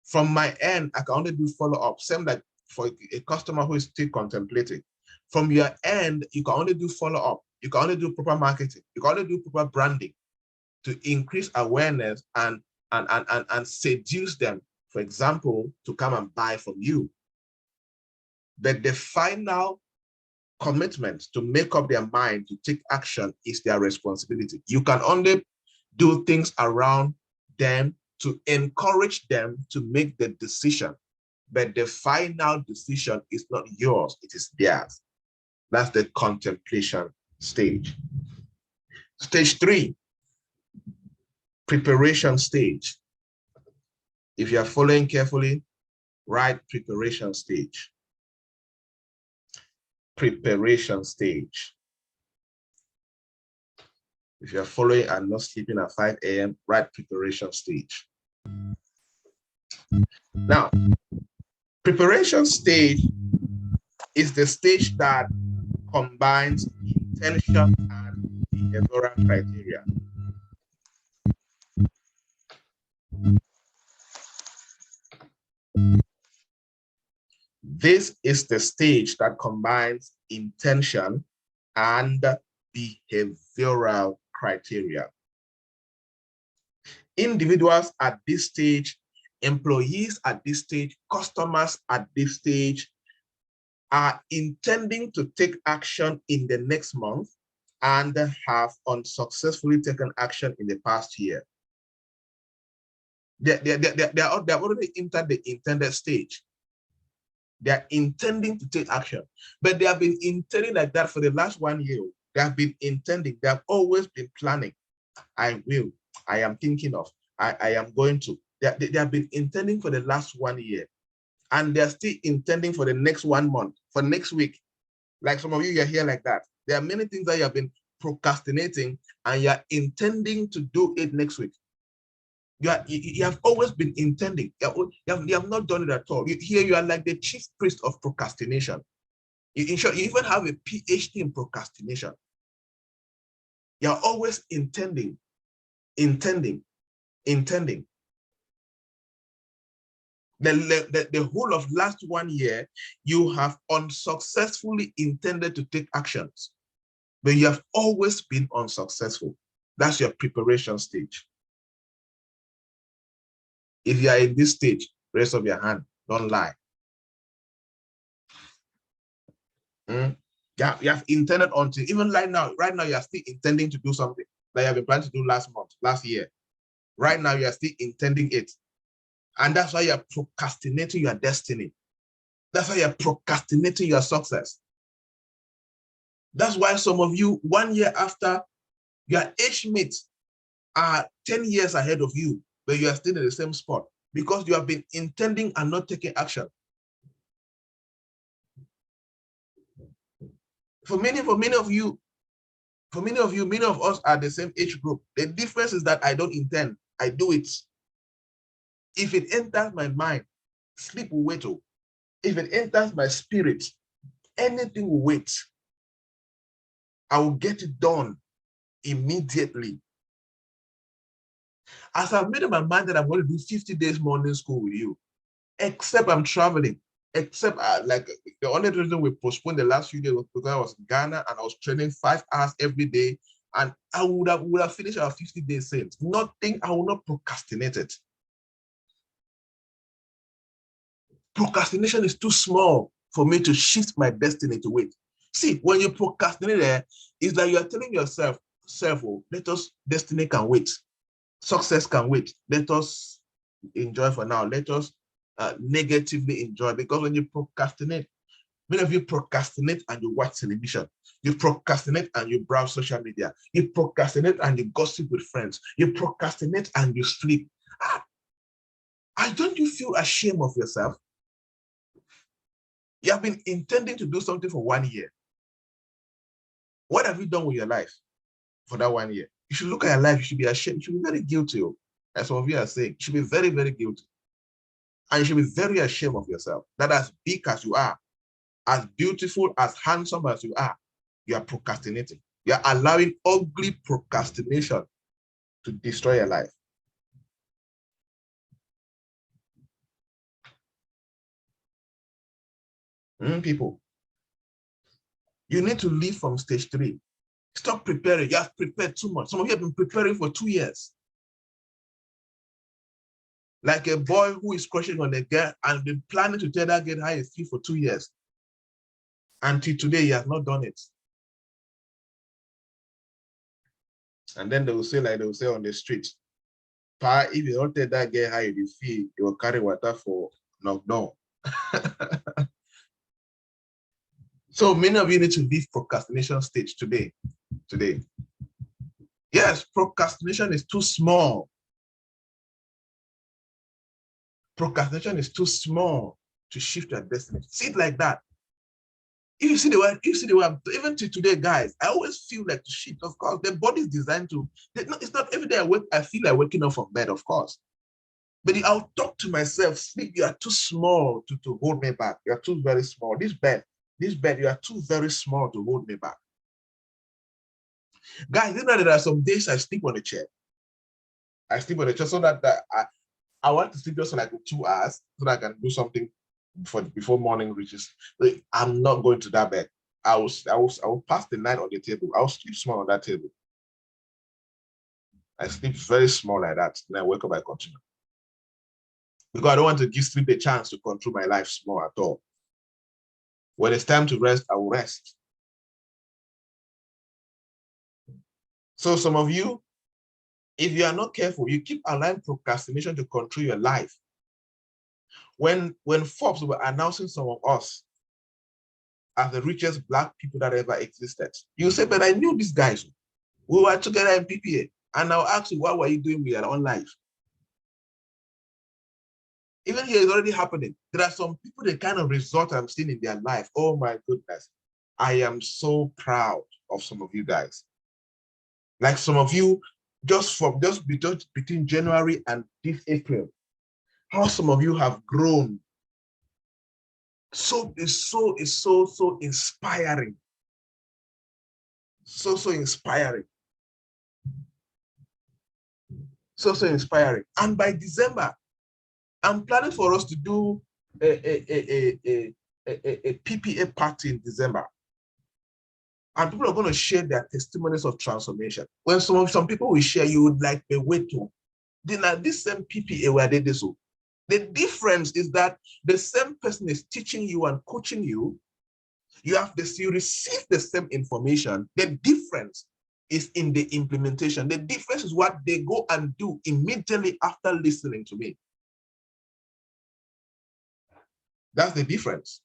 From my end, I can only do follow-up. Same like for a customer who is still contemplating. From your end, you can only do follow-up. You can only do proper marketing. You can only do proper branding to increase awareness and seduce them, for example, to come and buy from you. But the final commitment to make up their mind to take action is their responsibility. You can only do things around them to encourage them to make the decision, but the final decision is not yours, it is theirs. That's the contemplation stage. Stage 3, preparation stage. If you are following carefully, write preparation stage. Preparation stage. If you're following and not sleeping at 5 a.m., write preparation stage. Now, preparation stage is the stage that combines intention and behavioral criteria. This is the stage that combines intention and behavioral criteria. Individuals at this stage, employees at this stage, customers at this stage are intending to take action in the next month and have unsuccessfully taken action in the past year. They're already entered the intended stage. They're intending to take action, but they have been intending like that for the last 1 year. They have been intending, they have always been planning. I will, I am thinking of, I am going to. They have been intending for the last 1 year, and they're still intending for the next 1 month, for next week. Like some of you are here like that. There are many things that you have been procrastinating, and you're intending to do it next week. You have always been intending. You have not done it at all. Here you are like the chief priest of procrastination. In short, you even have a PhD in procrastination. You're always intending. The whole of last 1 year, you have unsuccessfully intended to take actions, but you have always been unsuccessful. That's your preparation stage. If you are in this stage, raise up your hand, don't lie. You have intended until, even right now you are still intending to do something that you have been planning to do last month, last year. Right now, you are still intending it. And that's why you're procrastinating your destiny. That's why you're procrastinating your success. That's why some of you, 1 year after, your age mates are 10 years ahead of you, but you are still in the same spot because you have been intending and not taking action. For many of us are the same age group. The difference is that I don't intend, I do it. If it enters my mind, sleep will wait. If it enters my spirit, anything will wait. I will get it done immediately. As I've made up my mind that I'm going to do 50 days morning school with you, except I'm traveling, except like the only reason we postponed the last few days was because I was in Ghana and I was training 5 hours every day, and I would have finished our 50 days sales. Nothing, I will not procrastinate it. Procrastination is too small for me to shift my destiny to wait. See, when you procrastinate there, it's like you're telling yourself, oh, let us, destiny can wait. Success can wait. Let us enjoy for now. Let us negatively enjoy. Because when you procrastinate, many of you procrastinate and you watch television. You procrastinate and you browse social media. You procrastinate and you gossip with friends. You procrastinate and you sleep. Don't you feel ashamed of yourself? You have been intending to do something for 1 year. What have you done with your life for that 1 year? You should look at your life. You should be ashamed. You should be very guilty. As some of you are saying, you should be very, very guilty. And you should be very ashamed of yourself. That as big as you are, as beautiful, as handsome as you are procrastinating. You're allowing ugly procrastination to destroy your life. People, you need to leave from stage 3. Stop preparing. You have prepared too much. Some of you have been preparing for 2 years. Like a boy who is crushing on a girl and been planning to tell that girl how he feels for 2 years. Until today, he has not done it. And then they will say on the street, Pa, if you don't tell that girl how you feel, you will carry water for knock. So many of you need to leave procrastination stage today. Yes, procrastination is too small. Procrastination is too small to shift your destiny. See it like that. If you see the way even to today, guys, I always feel like shit. Of course, the body is designed to. It's not every day I feel like waking up from bed, of course. But I'll talk to myself, sleep, you are too small to hold me back. You are too very small. This bed, you are too very small to hold me back. Guys, you know that there are some days I sleep on a chair. I sleep on a chair so that I want to sleep just for like 2 hours so that I can do something before morning reaches. Like, I'm not going to that bed. I will pass the night on the table. I'll sleep small on that table. I sleep very small like that. Then I wake up, I continue. Because I don't want to give sleep a chance to control my life small at all. When it's time to rest, I will rest. So some of you, if you are not careful, you keep allowing procrastination to control your life. When Forbes were announcing some of us as the richest Black people that ever existed, you say, but I knew these guys. We were together in PPA. And I'll ask you, what were you doing with your own life? Even here, it's already happening. There are some people, the kind of result I'm seeing in their life. Oh my goodness. I am so proud of some of you guys. Like some of you, just between January and this April, how some of you have grown. So it's so inspiring. So inspiring. So inspiring. And by December, I'm planning for us to do a PPA party in December. And people are going to share their testimonies of transformation. When some people will share, you would like the way to. Then at this same PPA where they do so. The difference is that the same person is teaching you and coaching you. You receive the same information. The difference is in the implementation. The difference is what they go and do immediately after listening to me. That's the difference.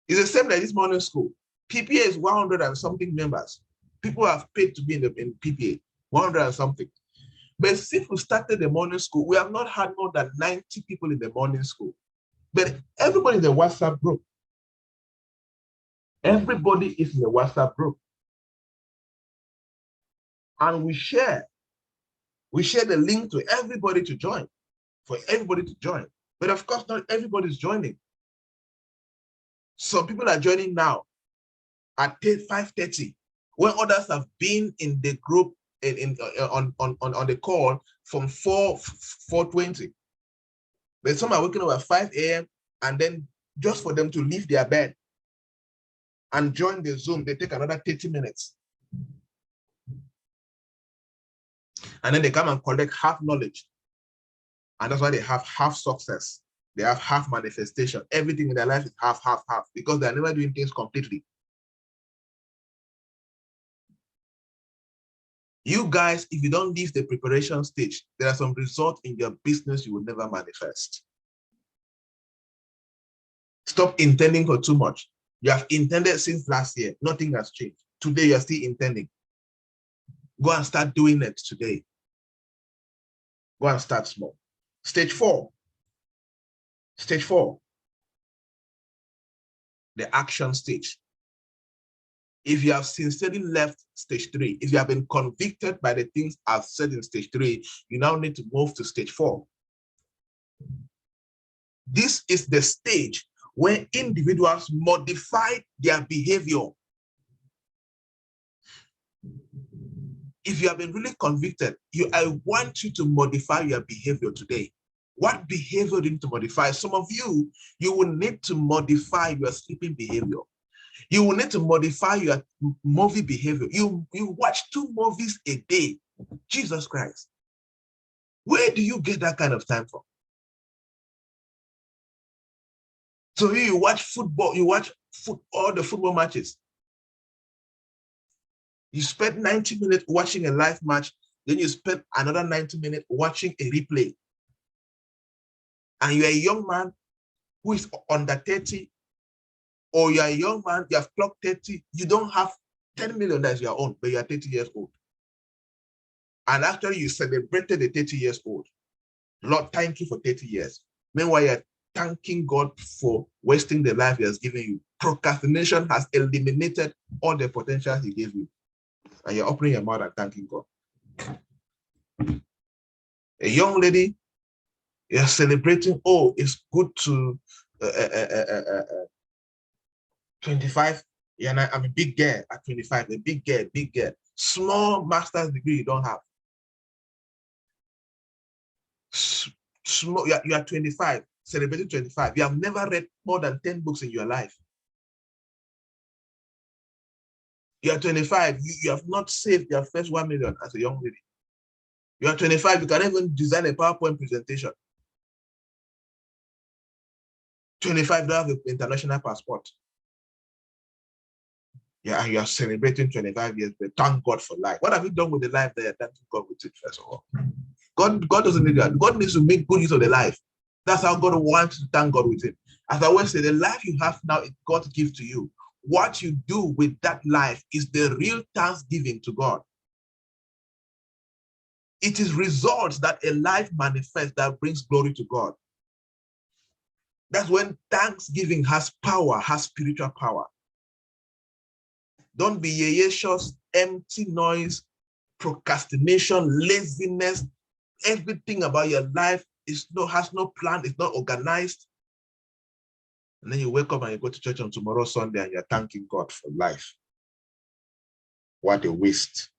It's the same like this morning school. PPA is 100 and something members. People have paid to be in PPA, 100 and something. But since we started the morning school, we have not had more than 90 people in the morning school. But everybody in the WhatsApp group. Everybody is in the WhatsApp group. And we share the link to everybody to join, for everybody to join. But of course, not everybody's joining. Some people are joining now at 5:30, when others have been in the group on the call from 4:20. But some are waking up at 5 a.m. and then just for them to leave their bed and join the Zoom, they take another 30 minutes. And then they come and collect half knowledge. And that's why they have half success. They have half manifestation. Everything in their life is half, because they're never doing things completely. You guys, if you don't leave the preparation stage, there are some results in your business you will never manifest. Stop intending for too much. You have intended since last year. Nothing has changed. Today, you're still intending. Go and start doing it today. Go and start small. Stage 4. Stage 4. The action stage. If you have sincerely left stage 3, if you have been convicted by the things I've said in stage 3, you now need to move to stage 4. This is the stage where individuals modify their behavior. If you have been really convicted, I want you to modify your behavior today. What behavior do you need to modify? Some of you, you will need to modify your sleeping behavior. You will need to modify your movie behavior. You watch 2 movies a day. Jesus Christ. Where do you get that kind of time from? So you watch football, you watch all the football matches. You spend 90 minutes watching a live match, then you spend another 90 minutes watching a replay. And you're a young man who is under 30, or you're a young man, you have clocked 30, you don't have 10 million that's your own, but you're 30 years old. And actually you celebrated the 30 years old. Lord, thank you for 30 years. Meanwhile, you're thanking God for wasting the life he has given you. Procrastination has eliminated all the potential he gave you. And you're opening your mouth and thanking God. A young lady, you're celebrating, oh, it's good to 25. Yeah, I'm a big girl at 25, a big girl, big girl. Small master's degree you don't have. Small, you are 25, celebrating 25. You have never read more than 10 books in your life. You are 25, you have not saved your first 1 million as a young lady. You are 25, you can't even design a PowerPoint presentation. 25, don't have an international passport. Yeah, and you are celebrating 25 years, but thank God for life. What have you done with the life there? Thank God with it, first of all. God doesn't need that. God needs to make good use of the life. That's how God wants to thank God with it. As I always say, the life you have now is God's gift to you. What you do with that life is the real thanksgiving to God. It is results that a life manifests that brings glory to God. That's when thanksgiving has power, has spiritual power. Don't be yayashous, empty noise, procrastination, laziness. Everything about your life has no plan, it's not organized. And then you wake up and you go to church on tomorrow, Sunday, and you're thanking God for life. What a waste.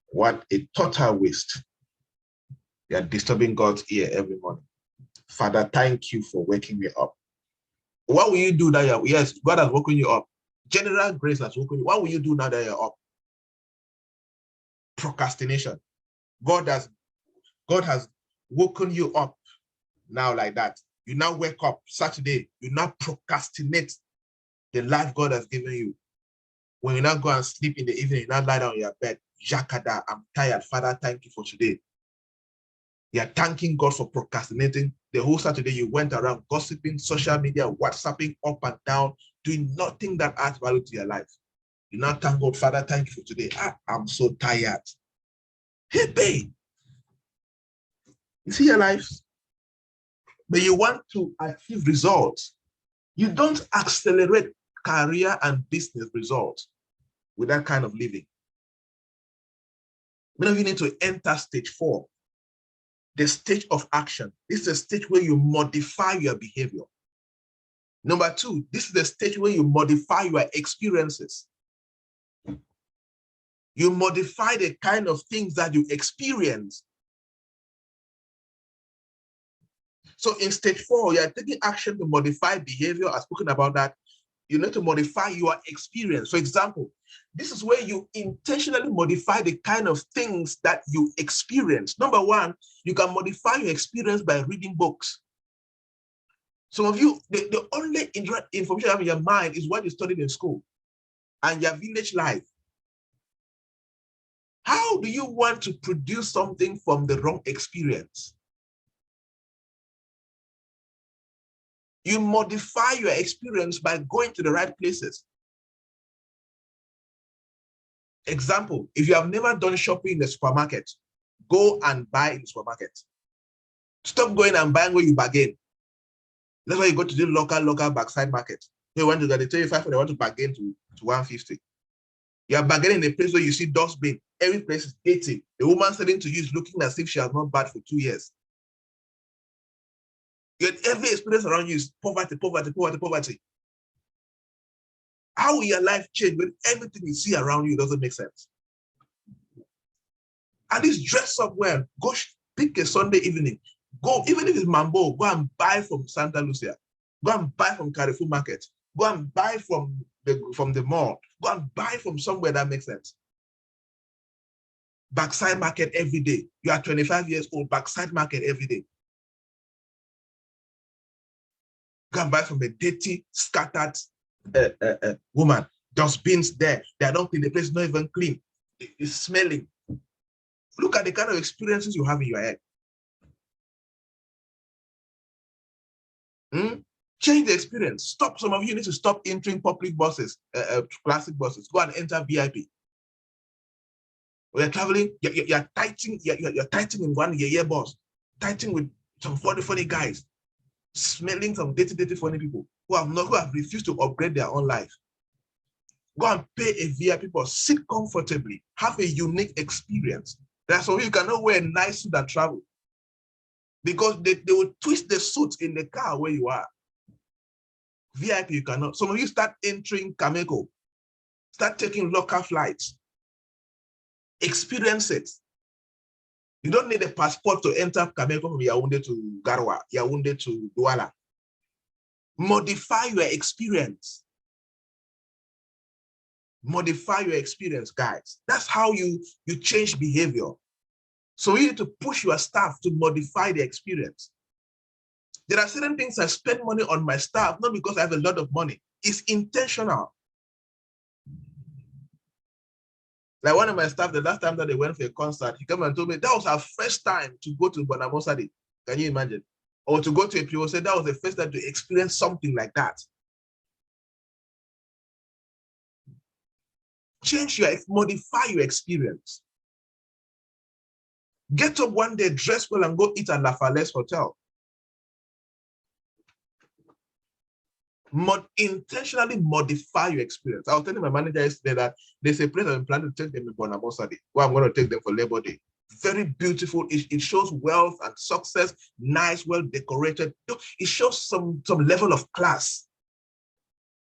What a total waste. You're disturbing God's ear every morning. Father, thank you for waking me up. What will you do that yes, God has woken you up. General grace has woken you. What will you do now that you're up? Procrastination. God has woken you up now like that. You now wake up Saturday, you now procrastinate the life God has given you. When you now go and sleep in the evening, you now lie down on your bed. Jakada, I'm tired. Father, thank you for today. You're thanking God for procrastinating. The whole Saturday you went around gossiping, social media, WhatsApping up and down, doing nothing that adds value to your life. You now thank God, Father, thank you for today. I'm so tired. Hey, babe. You see your life? But you want to achieve results. You don't accelerate career and business results with that kind of living. Many of you need to enter stage 4, the stage of action. This is a stage where you modify your behavior. Number 2, this is the stage where you modify your experiences. You modify the kind of things that you experience. So in stage 4, you're taking action to modify behavior. I've spoken about that. You need to modify your experience. For example, this is where you intentionally modify the kind of things that you experience. Number 1, you can modify your experience by reading books. Some of you, the only information you have in your mind is what you studied in school and your village life. How do you want to produce something from the wrong experience? You modify your experience by going to the right places. Example, if you have never done shopping in the supermarket, go and buy in the supermarket. Stop going and buying where you bargain. That's why you go to the local backside market. They want to get, they tell you 500, they want to bargain to 150. You are bargaining in a place where you see dustbin. Every place is dating. The woman selling to you is looking as if she has not bathed for 2 years. Yet every experience around you is poverty, poverty, poverty, poverty. How will your life change when everything you see around you doesn't make sense? At least dress up well. Go pick a Sunday evening. Go, even if it's Mambo, go and buy from Santa Lucia. Go and buy from Carrefour Market. Go and buy from the mall. Go and buy from somewhere that makes sense. Backside market every day. You are 25 years old, backside market every day. Go and buy from a dirty, scattered woman. Dustbins there. They don't clean. The place is not even clean. It's smelling. Look at the kind of experiences you have in your head. Change the experience. Stop. Some of you need to stop entering public buses, classic buses. Go and enter VIP. When you're traveling, you're tightening in one year bus, tightening with some funny guys, smelling some dirty funny people who have refused to upgrade their own life. Go and pay a VIP bus, sit comfortably, have a unique experience. That's why you cannot wear a nice suit and travel. Because they will twist the suit in the car where you are. VIP, you cannot. Some of you start entering Cameco, start taking local flights. Experience it. You don't need a passport to enter Cameco from Yaoundé to Garoua, Yaoundé to Douala. Modify your experience. Modify your experience, guys. That's how you change behavior. So you need to push your staff to modify the experience. There are certain things I spend money on my staff, not because I have a lot of money. It's intentional. Like one of my staff, the last time that they went for a concert, he came and told me that was our first time to go to Bonamosadi. Can you imagine? Or to go to a PO, said that was the first time to experience something like that. Modify your experience. Get up one day, dress well, and go eat at La Falaise Hotel. Intentionally modify your experience. I was telling my manager yesterday that there's a place I'm planning to take them in Bonamosadi, where I'm going to take them for Labor Day. Very beautiful. It shows wealth and success, nice, well decorated. It shows some level of class.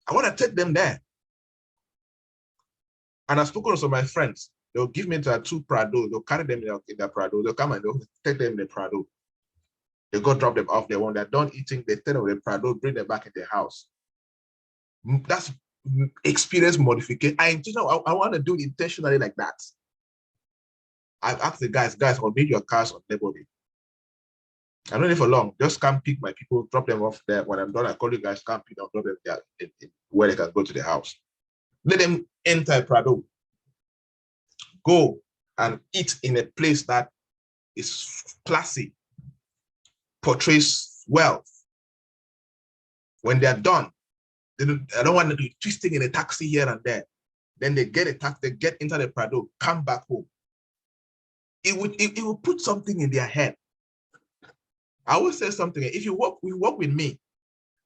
I want to take them there. And I've spoken to some of my friends. They'll give me the 2 Prado. They'll carry them in their Prado. They'll come and they'll take them in the Prado. They go drop them off there. When they're done eating, they take them in the Prado, bring them back in their house. That's experience modification. I want to do it intentionally like that. I've asked the guys, I'll need your cars on Labor Day. I don't need for long. Just come pick my people, drop them off there. When I'm done, I call you guys, come pick them, drop them there where they can go to the house. Let them enter Prado. Go and eat in a place that is classy, portrays wealth. When they're done, I don't want to do twisting in a taxi here and there. Then they get a taxi, they get into the Prado, come back home. It will put something in their head. I always say something. If you work with me,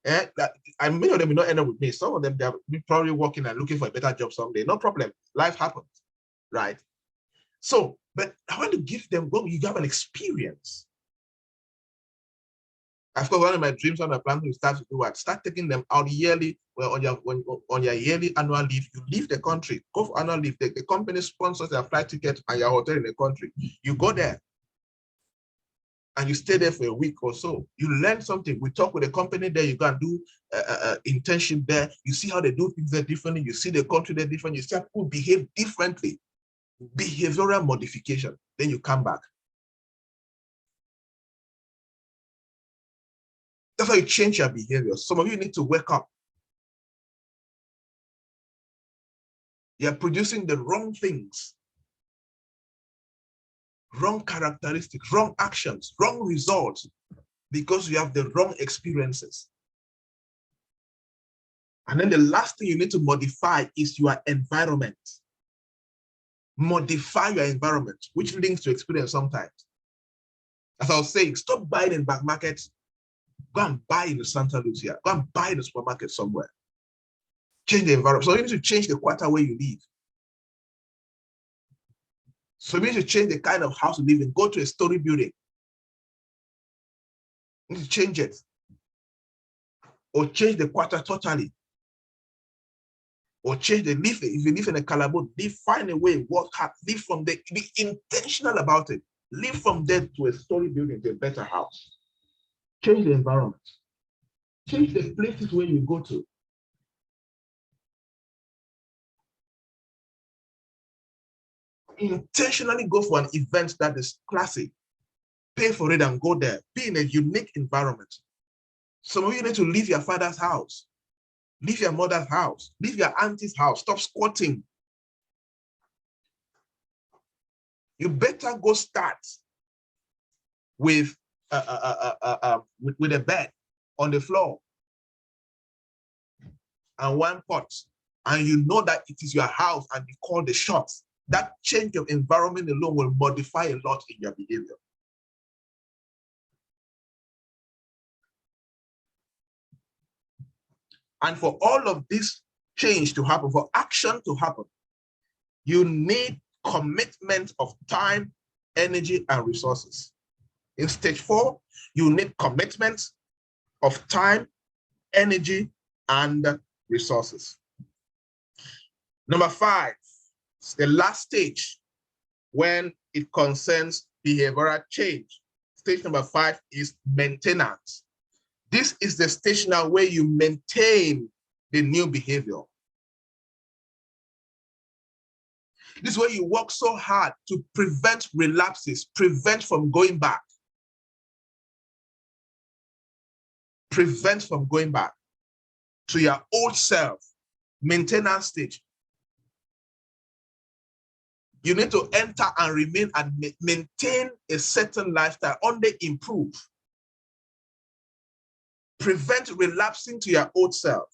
and many of them will not end up with me. Some of them, they're probably working and looking for a better job someday. No problem. Life happens, right? So, but I want to give them, you have an experience. Of course, one of my dreams on a plan to start to do what? Start taking them out yearly. Well, on your yearly annual leave, you leave the country, go for annual leave. The company sponsors their flight ticket and your hotel in the country. You go there and you stay there for a week or so. You learn something. We talk with the company there. You go and do internship there. You see how they do things there differently. You see the country there differently. You see how people behave differently. Behavioral modification. Then you come back. That's how you change your behavior. Some of you need to wake up. You're producing the wrong things, wrong characteristics, wrong actions, wrong results, because you have the wrong experiences. And then the last thing you need to modify is your environment. Modify your environment, which links to experience sometimes. As I was saying, stop buying in back markets. Go and buy in the Santa Lucia. Go and buy in the supermarket somewhere. Change the environment. So you need to change the quarter where you live. So we need to change the kind of house we live in. Go to a story building. We need to change it. Or change the quarter totally. Or change the live. If you live in a calaboose, find a way, work hard, live from there, be intentional about it. Live from there to a story building, to a better house. Change the environment. Change the places where you go to. Intentionally go for an event that is classic. Pay for it and go there. Be in a unique environment. Some of you need to leave your father's house. Leave your mother's house. Leave your auntie's house. Stop squatting. You better go start with a bed on the floor and one pot, and you know that it is your house and you call the shots. That change of environment alone will modify a lot in your behavior. And for all of this change to happen, for action to happen, you need commitment of time, energy, and resources. In stage 4, you need commitment of time, energy, and resources. Number 5, the last stage when it concerns behavioral change. Stage number 5 is maintenance. This is the stage now where you maintain the new behavior. This is where you work so hard to prevent relapses, prevent from going back. Prevent from going back to your old self. Maintenance stage. You need to enter and remain and maintain a certain lifestyle, only improve. Prevent relapsing to your old self.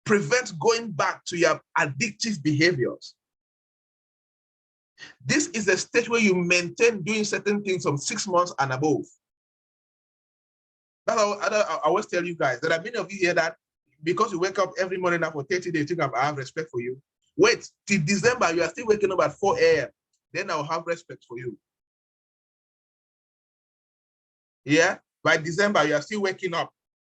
Prevent going back to your addictive behaviors. This is the stage where you maintain doing certain things from 6 months and above. That's how I always tell you guys. There are many of you here that because you wake up every morning now for 30 days, you think I have respect for you. Wait till December, you are still waking up at 4 a.m. Then I'll have respect for you. Yeah, by December, you are still waking up.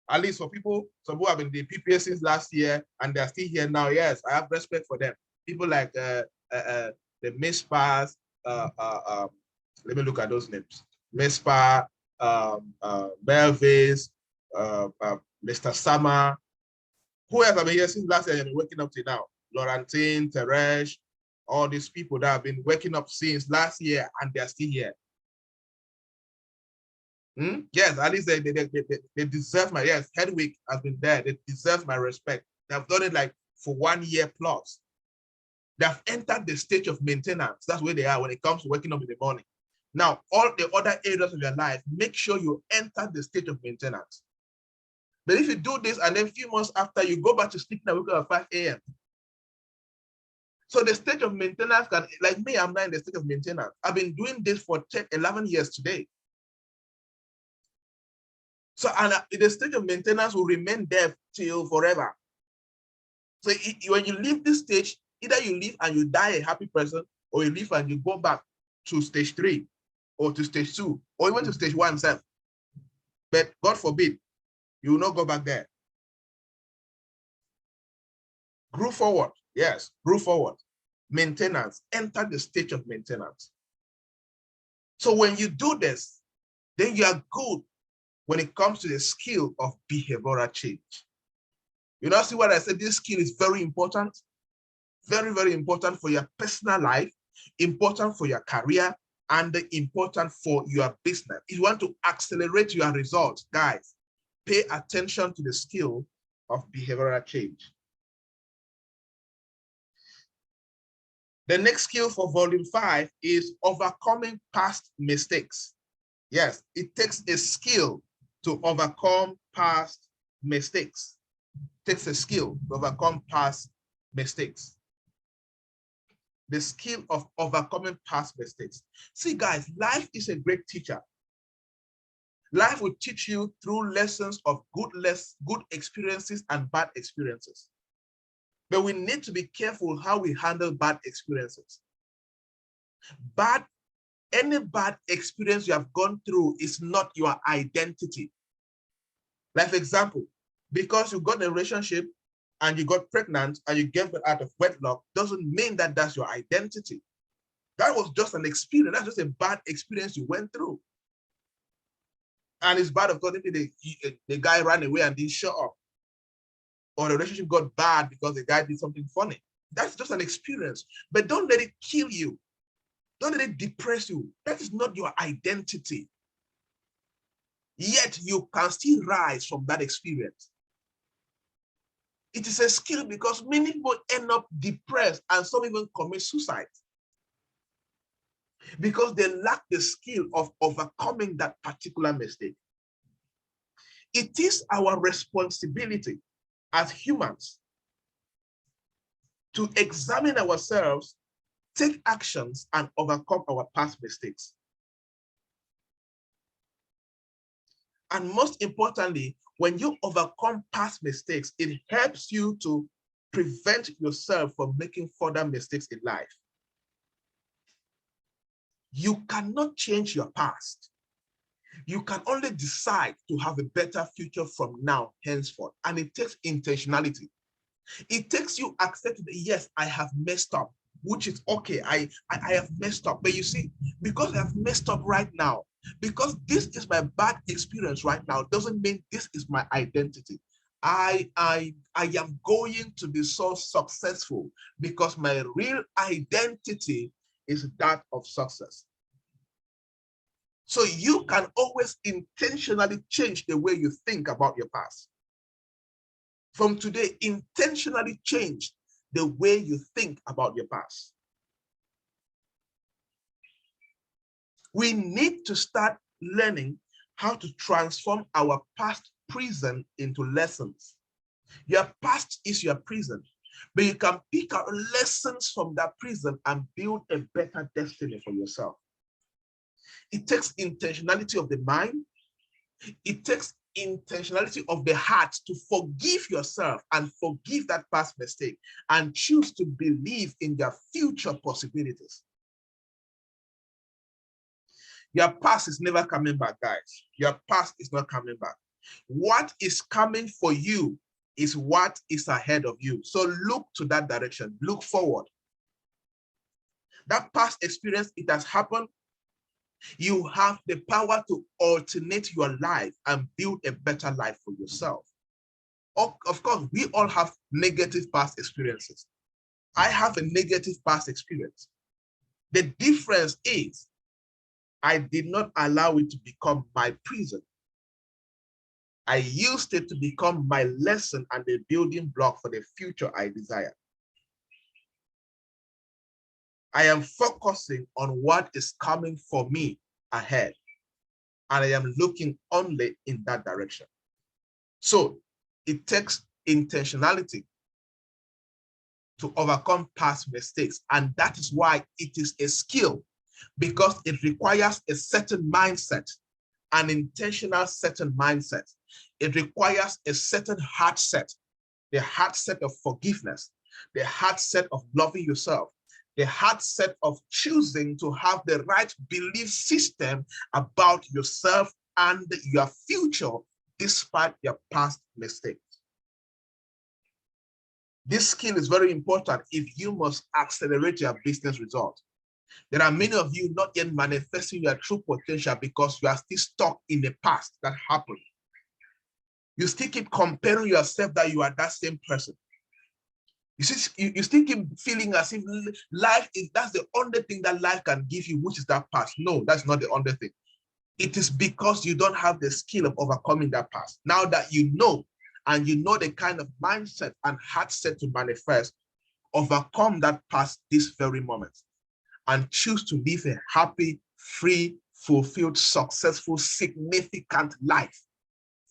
At least for people, some who have been in the PPA since last year and they're still here now, yes, I have respect for them. People like the Mispas, let me look at those names. Mispa, Melvis, Mr. Sama. Who else have been here since last year and been waking up till now? Laurentine, Teresh, all these people that have been waking up since last year and they're still here. Yes, at least they deserve my, yes, Hedwig has been there. They deserve my respect. They've done it like for 1 year plus. They've entered the stage of maintenance. That's where they are when it comes to waking up in the morning. Now, all the other areas of your life, make sure you enter the stage of maintenance. But if you do this and then a few months after, you go back to sleep and wake up at 5 a.m. So the stage of maintenance can, like me, I'm not in the state of maintenance. I've been doing this for 10, 11 years today. So and the stage of maintenance will remain there till forever. So when you leave this stage, either you live and you die a happy person, or you live and you go back to stage 3, or to stage 2, or even to stage 1 self. But God forbid, you will not go back there. Grow forward. Yes, grow forward. Maintenance. Enter the stage of maintenance. So when you do this, then you are good when it comes to the skill of behavioral change. You know, see what I said? This skill is very important. Very, very important for your personal life, important for your career, and important for your business. If you want to accelerate your results, guys, pay attention to the skill of behavioral change. The next skill for volume 5 is overcoming past mistakes. Yes, it takes a skill to overcome past mistakes. It takes a skill to overcome past mistakes. The skill of overcoming past mistakes. See, guys, life is a great teacher. Life will teach you through lessons of good experiences and bad experiences. But we need to be careful how we handle bad experiences. Any bad experience you have gone through is not your identity. Like, for example, because you got in a relationship and you got pregnant and you gave birth out of wedlock doesn't mean that that's your identity. That was just an experience. That's just a bad experience you went through. And it's bad, of course, if the guy ran away and didn't show up, or the relationship got bad because the guy did something funny. That's just an experience. But don't let it kill you. Don't let it depress you. That is not your identity. Yet you can still rise from that experience. It is a skill because many people end up depressed and some even commit suicide because they lack the skill of overcoming that particular mistake. It is our responsibility as humans to examine ourselves, take actions, and overcome our past mistakes. And most importantly, when you overcome past mistakes, it helps you to prevent yourself from making further mistakes in life. You cannot change your past. You can only decide to have a better future from now, henceforth. And it takes intentionality. It takes you accepting that, yes, I have messed up, which is okay. I have messed up. But you see, because I have messed up right now, because this is my bad experience right now, doesn't mean this is my identity. I am going to be so successful because my real identity is that of success. So you can always intentionally change the way you think about your past. From today, intentionally change the way you think about your past. We need to start learning how to transform our past prison into lessons. Your past is your prison, but you can pick out lessons from that prison and build a better destiny for yourself. It takes intentionality of the mind. It takes intentionality of the heart to forgive yourself and forgive that past mistake and choose to believe in your future possibilities. Your past is never coming back, guys. Your past is not coming back. What is coming for you is what is ahead of you. So look to that direction. Look forward. That past experience, it has happened. You have the power to alternate your life and build a better life for yourself. Of course, we all have negative past experiences. I have a negative past experience. The difference is I did not allow it to become my prison. I used it to become my lesson and the building block for the future I desire. I am focusing on what is coming for me ahead, and I am looking only in that direction. So it takes intentionality to overcome past mistakes, and that is why it is a skill, because it requires a certain mindset, an intentional certain mindset. It requires a certain heart set, the heart set of forgiveness, the heart set of loving yourself, the heart set of choosing to have the right belief system about yourself and your future despite your past mistakes. This skill is very important if you must accelerate your business results. There are many of you not yet manifesting your true potential because you are still stuck in the past that happened. You still keep comparing yourself that you are that same person. You still keep feeling as if life is, that's the only thing that life can give you, which is that past. No, that's not the only thing. It is because you don't have the skill of overcoming that past. Now that you know, and you know the kind of mindset and heart set to manifest, overcome that past this very moment and choose to live a happy, free, fulfilled, successful, significant life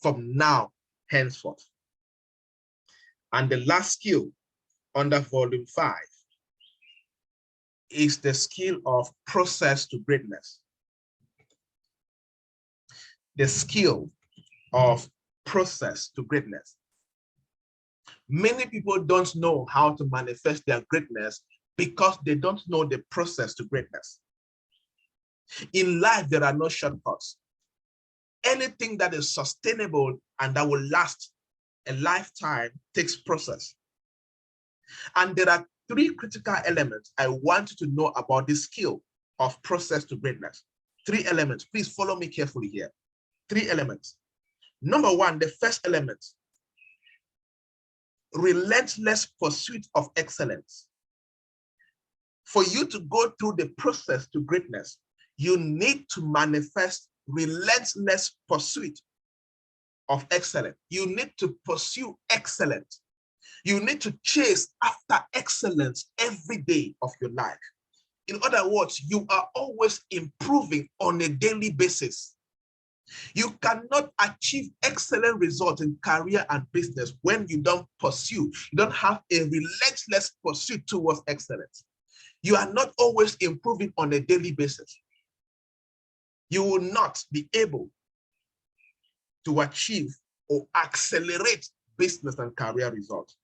from now henceforth. And the last skill under volume 5 is the skill of process to greatness. The skill of process to greatness. Many people don't know how to manifest their greatness because they don't know the process to greatness. In life, there are no shortcuts. Anything that is sustainable and that will last a lifetime takes process. And there are three critical elements I want you to know about this skill of process to greatness. Three elements. Please follow me carefully here. Three elements. Number one, the first element, relentless pursuit of excellence. For you to go through the process to greatness, you need to manifest relentless pursuit of excellence. You need to pursue excellence. You need to chase after excellence every day of your life. In other words, you are always improving on a daily basis. You cannot achieve excellent results in career and business when you don't pursue, you don't have a relentless pursuit towards excellence. You are not always improving on a daily basis. You will not be able to achieve or accelerate business and career results.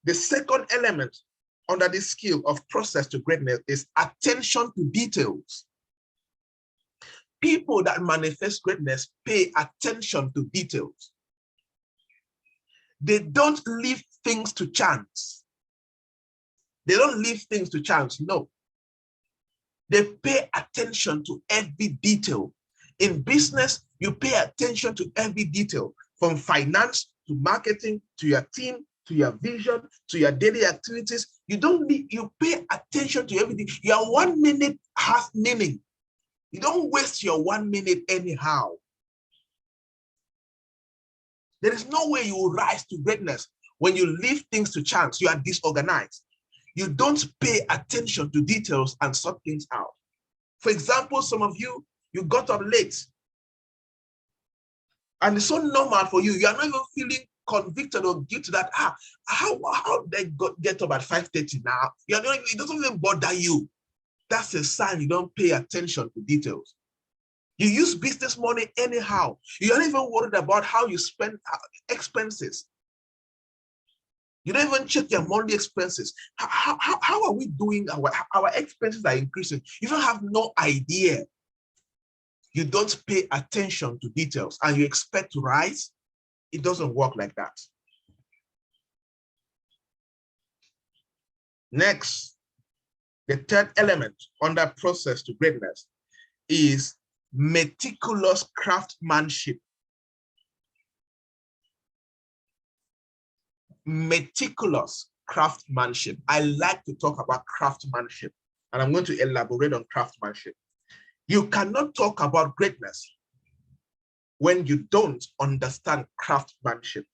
The second element under this skill of process to greatness is attention to details. People that manifest greatness pay attention to details. They don't leave things to chance. They don't leave things to chance, no. They pay attention to every detail. In business, you pay attention to every detail, from finance to marketing to your team, to your vision, to your daily activities. You pay attention to everything. Your 1 minute has meaning. You don't waste your 1 minute anyhow. There is no way you will rise to greatness when you leave things to chance. You are disorganized. You don't pay attention to details and sort things out. For example, some of you, you got up late. And it's so normal for you. You are not even feeling convicted or guilty that, how did I get up at 5:30 now? It doesn't even bother you. That's a sign you don't pay attention to details. You use business money anyhow. You're not even worried about how you spend expenses. You don't even check your monthly expenses. How are we doing? Our expenses are increasing. You don't have no idea. You don't pay attention to details and you expect to rise. It doesn't work like that. Next, the third element under process to greatness is meticulous craftsmanship. Meticulous craftsmanship. I like to talk about craftsmanship, and I'm going to elaborate on craftsmanship. You cannot talk about greatness when you don't understand craftsmanship.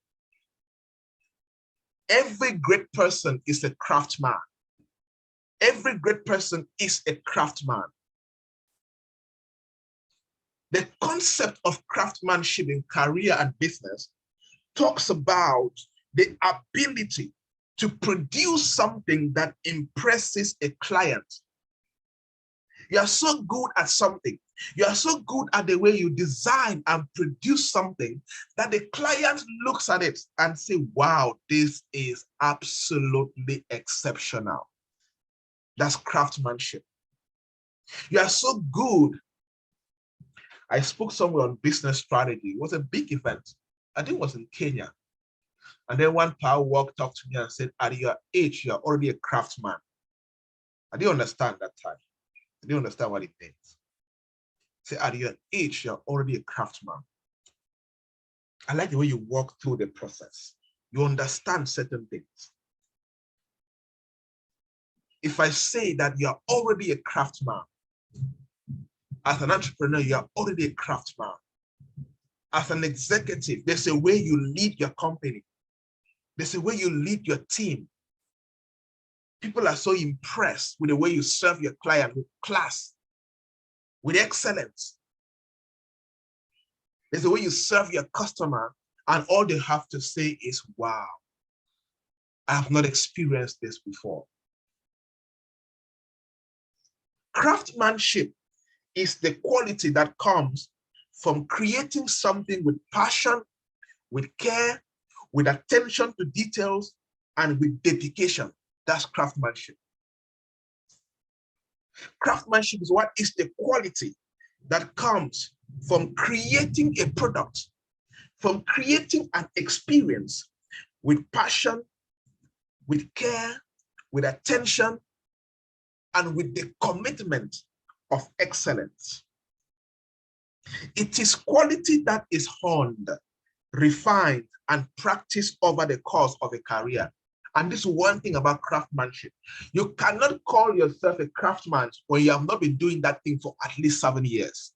Every great person is a craftsman. Every great person is a craftsman. The concept of craftsmanship in career and business talks about the ability to produce something that impresses a client. You are so good at something. You are so good at the way you design and produce something that the client looks at it and say, wow, this is absolutely exceptional. That's craftsmanship. You are so good. I spoke somewhere on business strategy. It was a big event. I think it was in Kenya. And then one power walked up to me and said, at your age, you're already a craftsman. I didn't understand that time. I didn't understand what it meant. Say, at your age, you're already a craftsman. I like the way you walk through the process. You understand certain things. If I say that you're already a craftsman, as an entrepreneur, you're already a craftsman. As an executive, there's a way you lead your company. There's a way you lead your team. People are so impressed with the way you serve your client with class, with excellence. There's a way you serve your customer, and all they have to say is, wow, I have not experienced this before. Craftsmanship is the quality that comes from creating something with passion, with care, with attention to details, and with dedication. That's craftsmanship. Craftsmanship is what is the quality that comes from creating a product, from creating an experience with passion, with care, with attention, and with the commitment of excellence. It is quality that is honed, refined, and practiced over the course of a career. And this is one thing about craftsmanship. You cannot call yourself a craftsman when you have not been doing that thing for at least 7 years.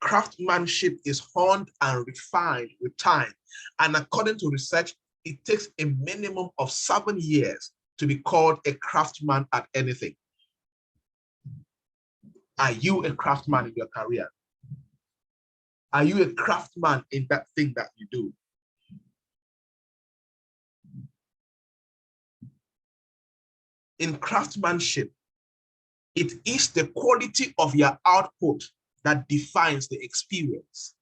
Craftsmanship is honed and refined with time. And according to research, it takes a minimum of 7 years to be called a craftsman at anything. Are you a craftsman in your career? Are you a craftsman in that thing that you do? In craftsmanship, it is the quality of your output that defines the experience.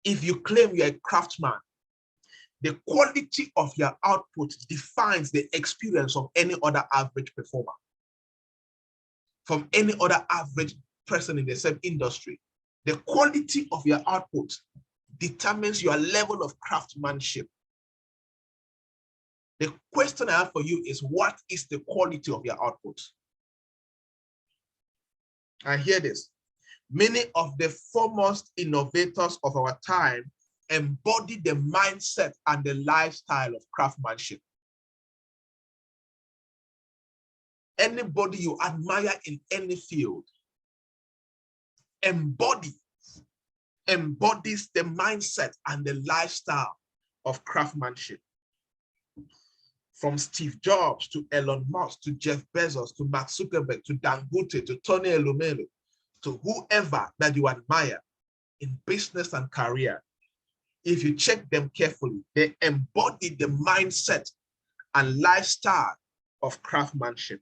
If you claim you're a craftsman, the quality of your output defines the experience of any other average performer, from any other average person in the same industry. The quality of your output determines your level of craftsmanship. The question I have for you is, what is the quality of your output? And hear this. Many of the foremost innovators of our time embody the mindset and the lifestyle of craftsmanship. Anybody you admire in any field embodies the mindset and the lifestyle of craftsmanship. From Steve Jobs to Elon Musk to Jeff Bezos to Mark Zuckerberg to Dangote to Tony Elumelu to whoever that you admire in business and career, if you check them carefully, they embody the mindset and lifestyle of craftsmanship.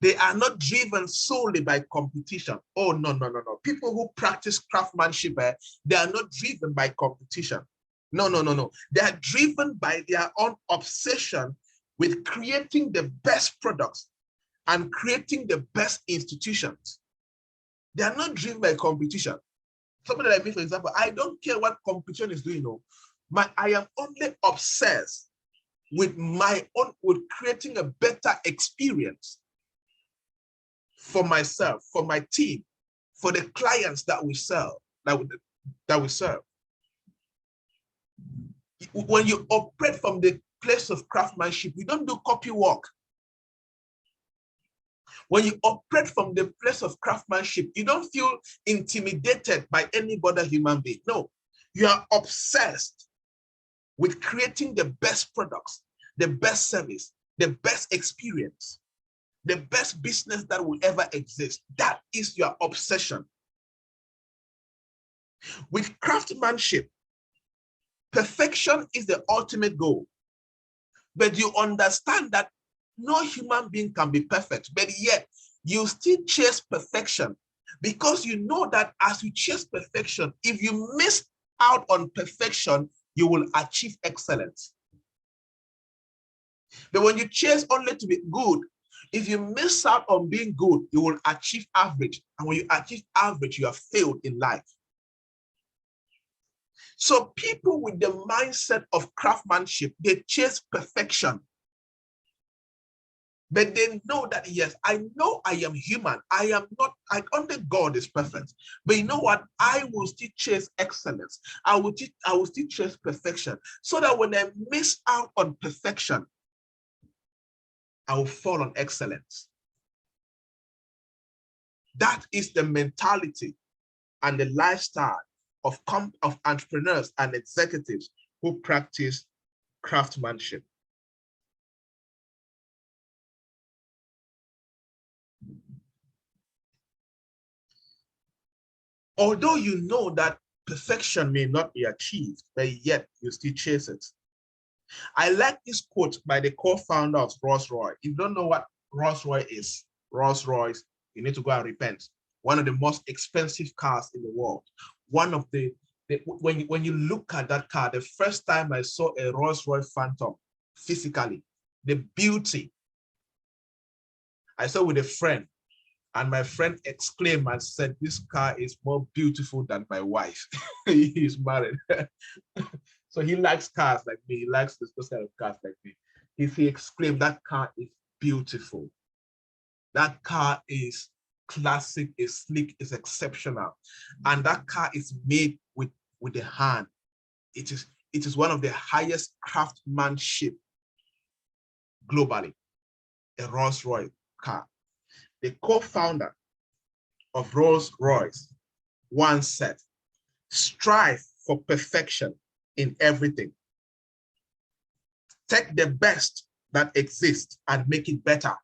They are not driven solely by competition. Oh, no, no, no, no. People who practice craftsmanship, they are not driven by competition. No, no, no, no. They are driven by their own obsession with creating the best products and creating the best institutions. They are not driven by competition. Somebody like me, for example, I don't care what competition is doing. No. I am only obsessed with creating a better experience for myself, for my team, for the clients that we serve. When you operate from the place of craftsmanship, you don't do copy work. When you operate from the place of craftsmanship, you don't feel intimidated by any other human being. No, you are obsessed with creating the best products, the best service, the best experience, the best business that will ever exist. That is your obsession. With craftsmanship, perfection is the ultimate goal. But you understand that no human being can be perfect, but yet you still chase perfection because you know that as you chase perfection, if you miss out on perfection, you will achieve excellence. But when you chase only to be good, if you miss out on being good, you will achieve average. And when you achieve average, you have failed in life. So people with the mindset of craftsmanship, they chase perfection. But they know that, yes, I know I am human. Only God is perfect. But you know what? I will still chase excellence. I will still chase perfection. So that when I miss out on perfection, I will fall on excellence. That is the mentality and the lifestyle of entrepreneurs and executives who practice craftsmanship. Although you know that perfection may not be achieved, but yet you still chase it. I like this quote by the co-founder of Rolls-Royce. If you don't know what Rolls-Royce is, Rolls-Royce, you need to go and repent. One of the most expensive cars in the world. One of when you look at that car, the first time I saw a Rolls-Royce Phantom physically, the beauty, I saw with a friend, and my friend exclaimed and said, "This car is more beautiful than my wife." He's married. So he likes cars like me. He likes those kind of cars like me. He exclaimed, "That car is beautiful. That car is classic, is sleek, is exceptional. And that car is made with the hand. It is one of the highest craftsmanship globally, a Rolls-Royce car." The co-founder of Rolls-Royce once said, "Strive for perfection in everything. Take the best that exists and make it better.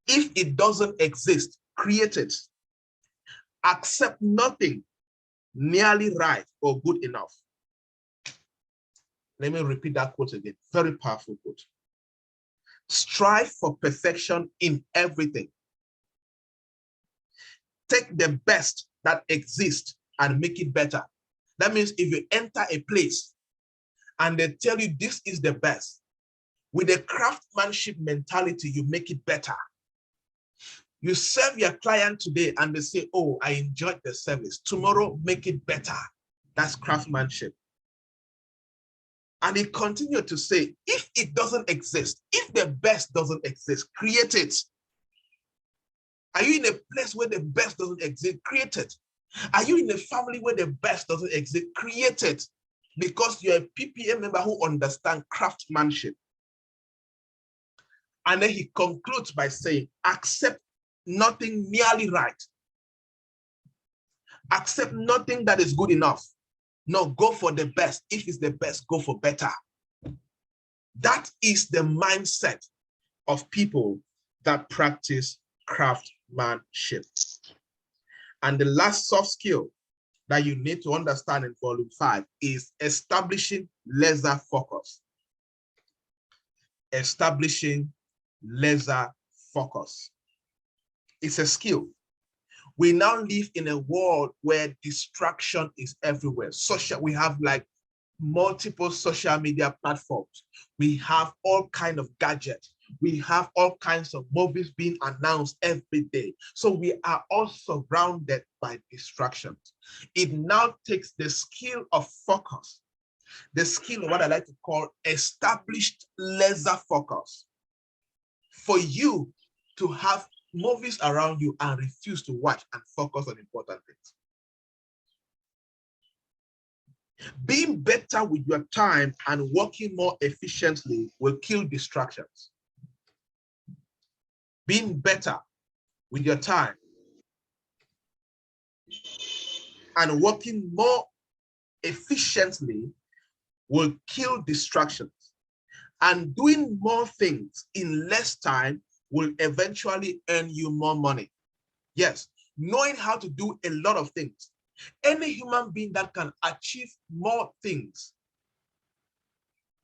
If it doesn't exist, create it. Accept nothing nearly right or good enough." Let me repeat that quote again. Very powerful quote. Strive for perfection in everything. Take the best that exists and make it better. That means if you enter a place and they tell you this is the best, with a craftsmanship mentality, you make it better. You serve your client today and they say, "Oh, I enjoyed the service." Tomorrow, make it better. That's craftsmanship. And he continued to say, if it doesn't exist, if the best doesn't exist, create it. Are you in a place where the best doesn't exist? Create it. Are you in a family where the best doesn't exist? Create it. Because you're a PPA member who understands craftsmanship. And then he concludes by saying, accept nothing merely right. Accept nothing that is good enough. No, go for the best. If it's the best, go for better. That is the mindset of people that practice craftsmanship. And the last soft skill that you need to understand in volume 5 is establishing laser focus. Establishing laser focus. It's a skill. We now live in a world where distraction is everywhere. We have like multiple social media platforms. We have all kinds of gadgets. We have all kinds of movies being announced every day. So we are all surrounded by distractions. It now takes the skill of focus, the skill of what I like to call established laser focus, for you to have movies around you and refuse to watch and focus on important things. Being better with your time and working more efficiently will kill distractions. Being better with your time and working more efficiently will kill distractions. And doing more things in less time will eventually earn you more money. Yes, knowing how to do a lot of things. Any human being that can achieve more things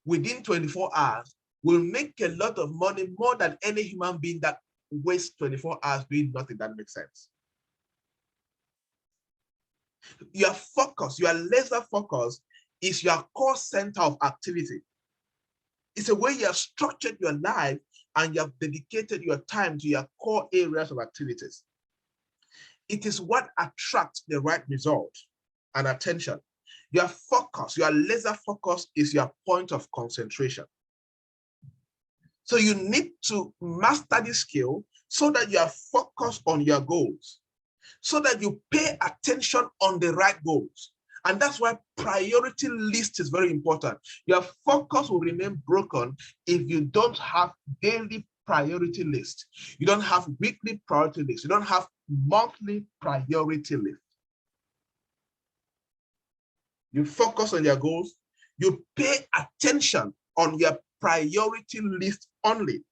within 24 hours will make a lot of money, more than any human being that wastes 24 hours doing nothing. That makes sense. Your focus, your laser focus, is your core center of activity. It's a way you have structured your life and you have dedicated your time to your core areas of activities. It is what attracts the right result and attention. Your focus, your laser focus, is your point of concentration. So you need to master this skill so that you are focused on your goals, so that you pay attention on the right goals. And that's why priority list is very important. Your focus will remain broken if you don't have daily priority list. You don't have weekly priority list. You don't have monthly priority list. You focus on your goals. You pay attention on your priority list only.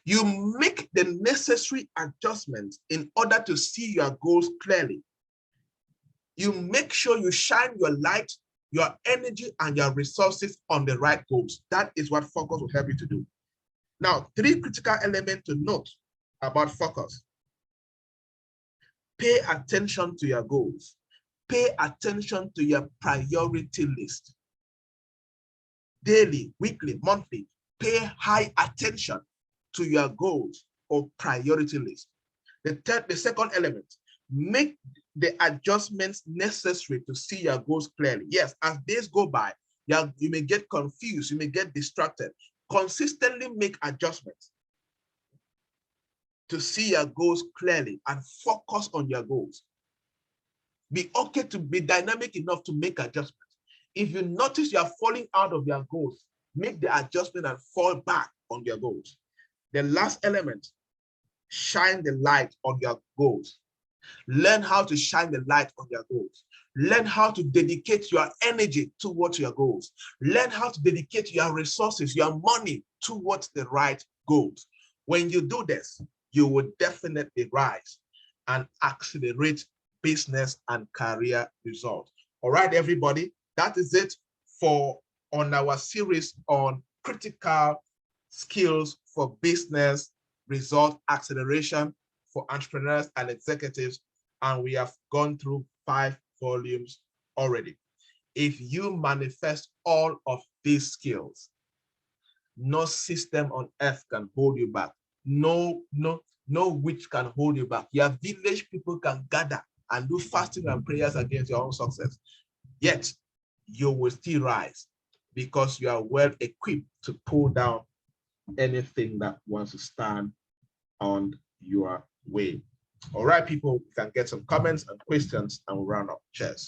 You make the necessary adjustments in order to see your goals clearly. You make sure you shine your light, your energy, and your resources on the right goals. That is what focus will help you to do. Now, 3 critical elements to note about focus. Pay attention to your goals. Pay attention to your priority list. Daily, weekly, monthly, pay high attention to your goals or priority list. The second element, make the adjustments necessary to see your goals clearly. Yes, as days go by, you may get confused, you may get distracted. Consistently make adjustments to see your goals clearly and focus on your goals. Be okay to be dynamic enough to make adjustments. If you notice you are falling out of your goals, make the adjustment and fall back on your goals. The last element, shine the light on your goals. Learn how to shine the light on your goals. Learn how to dedicate your energy towards your goals. Learn how to dedicate your resources, your money towards the right goals. When you do this, you will definitely rise and accelerate business and career results. All right, everybody, that is it on our series on critical skills for business result acceleration for entrepreneurs and executives. And we have gone through 5 volumes already. If you manifest all of these skills, no system on earth can hold you back. No witch can hold you back. Your village people can gather and do fasting and prayers against your own success. Yet you will still rise because you are well equipped to pull down anything that wants to stand on your way. All right, people, we can get some comments and questions and we'll round up. Cheers.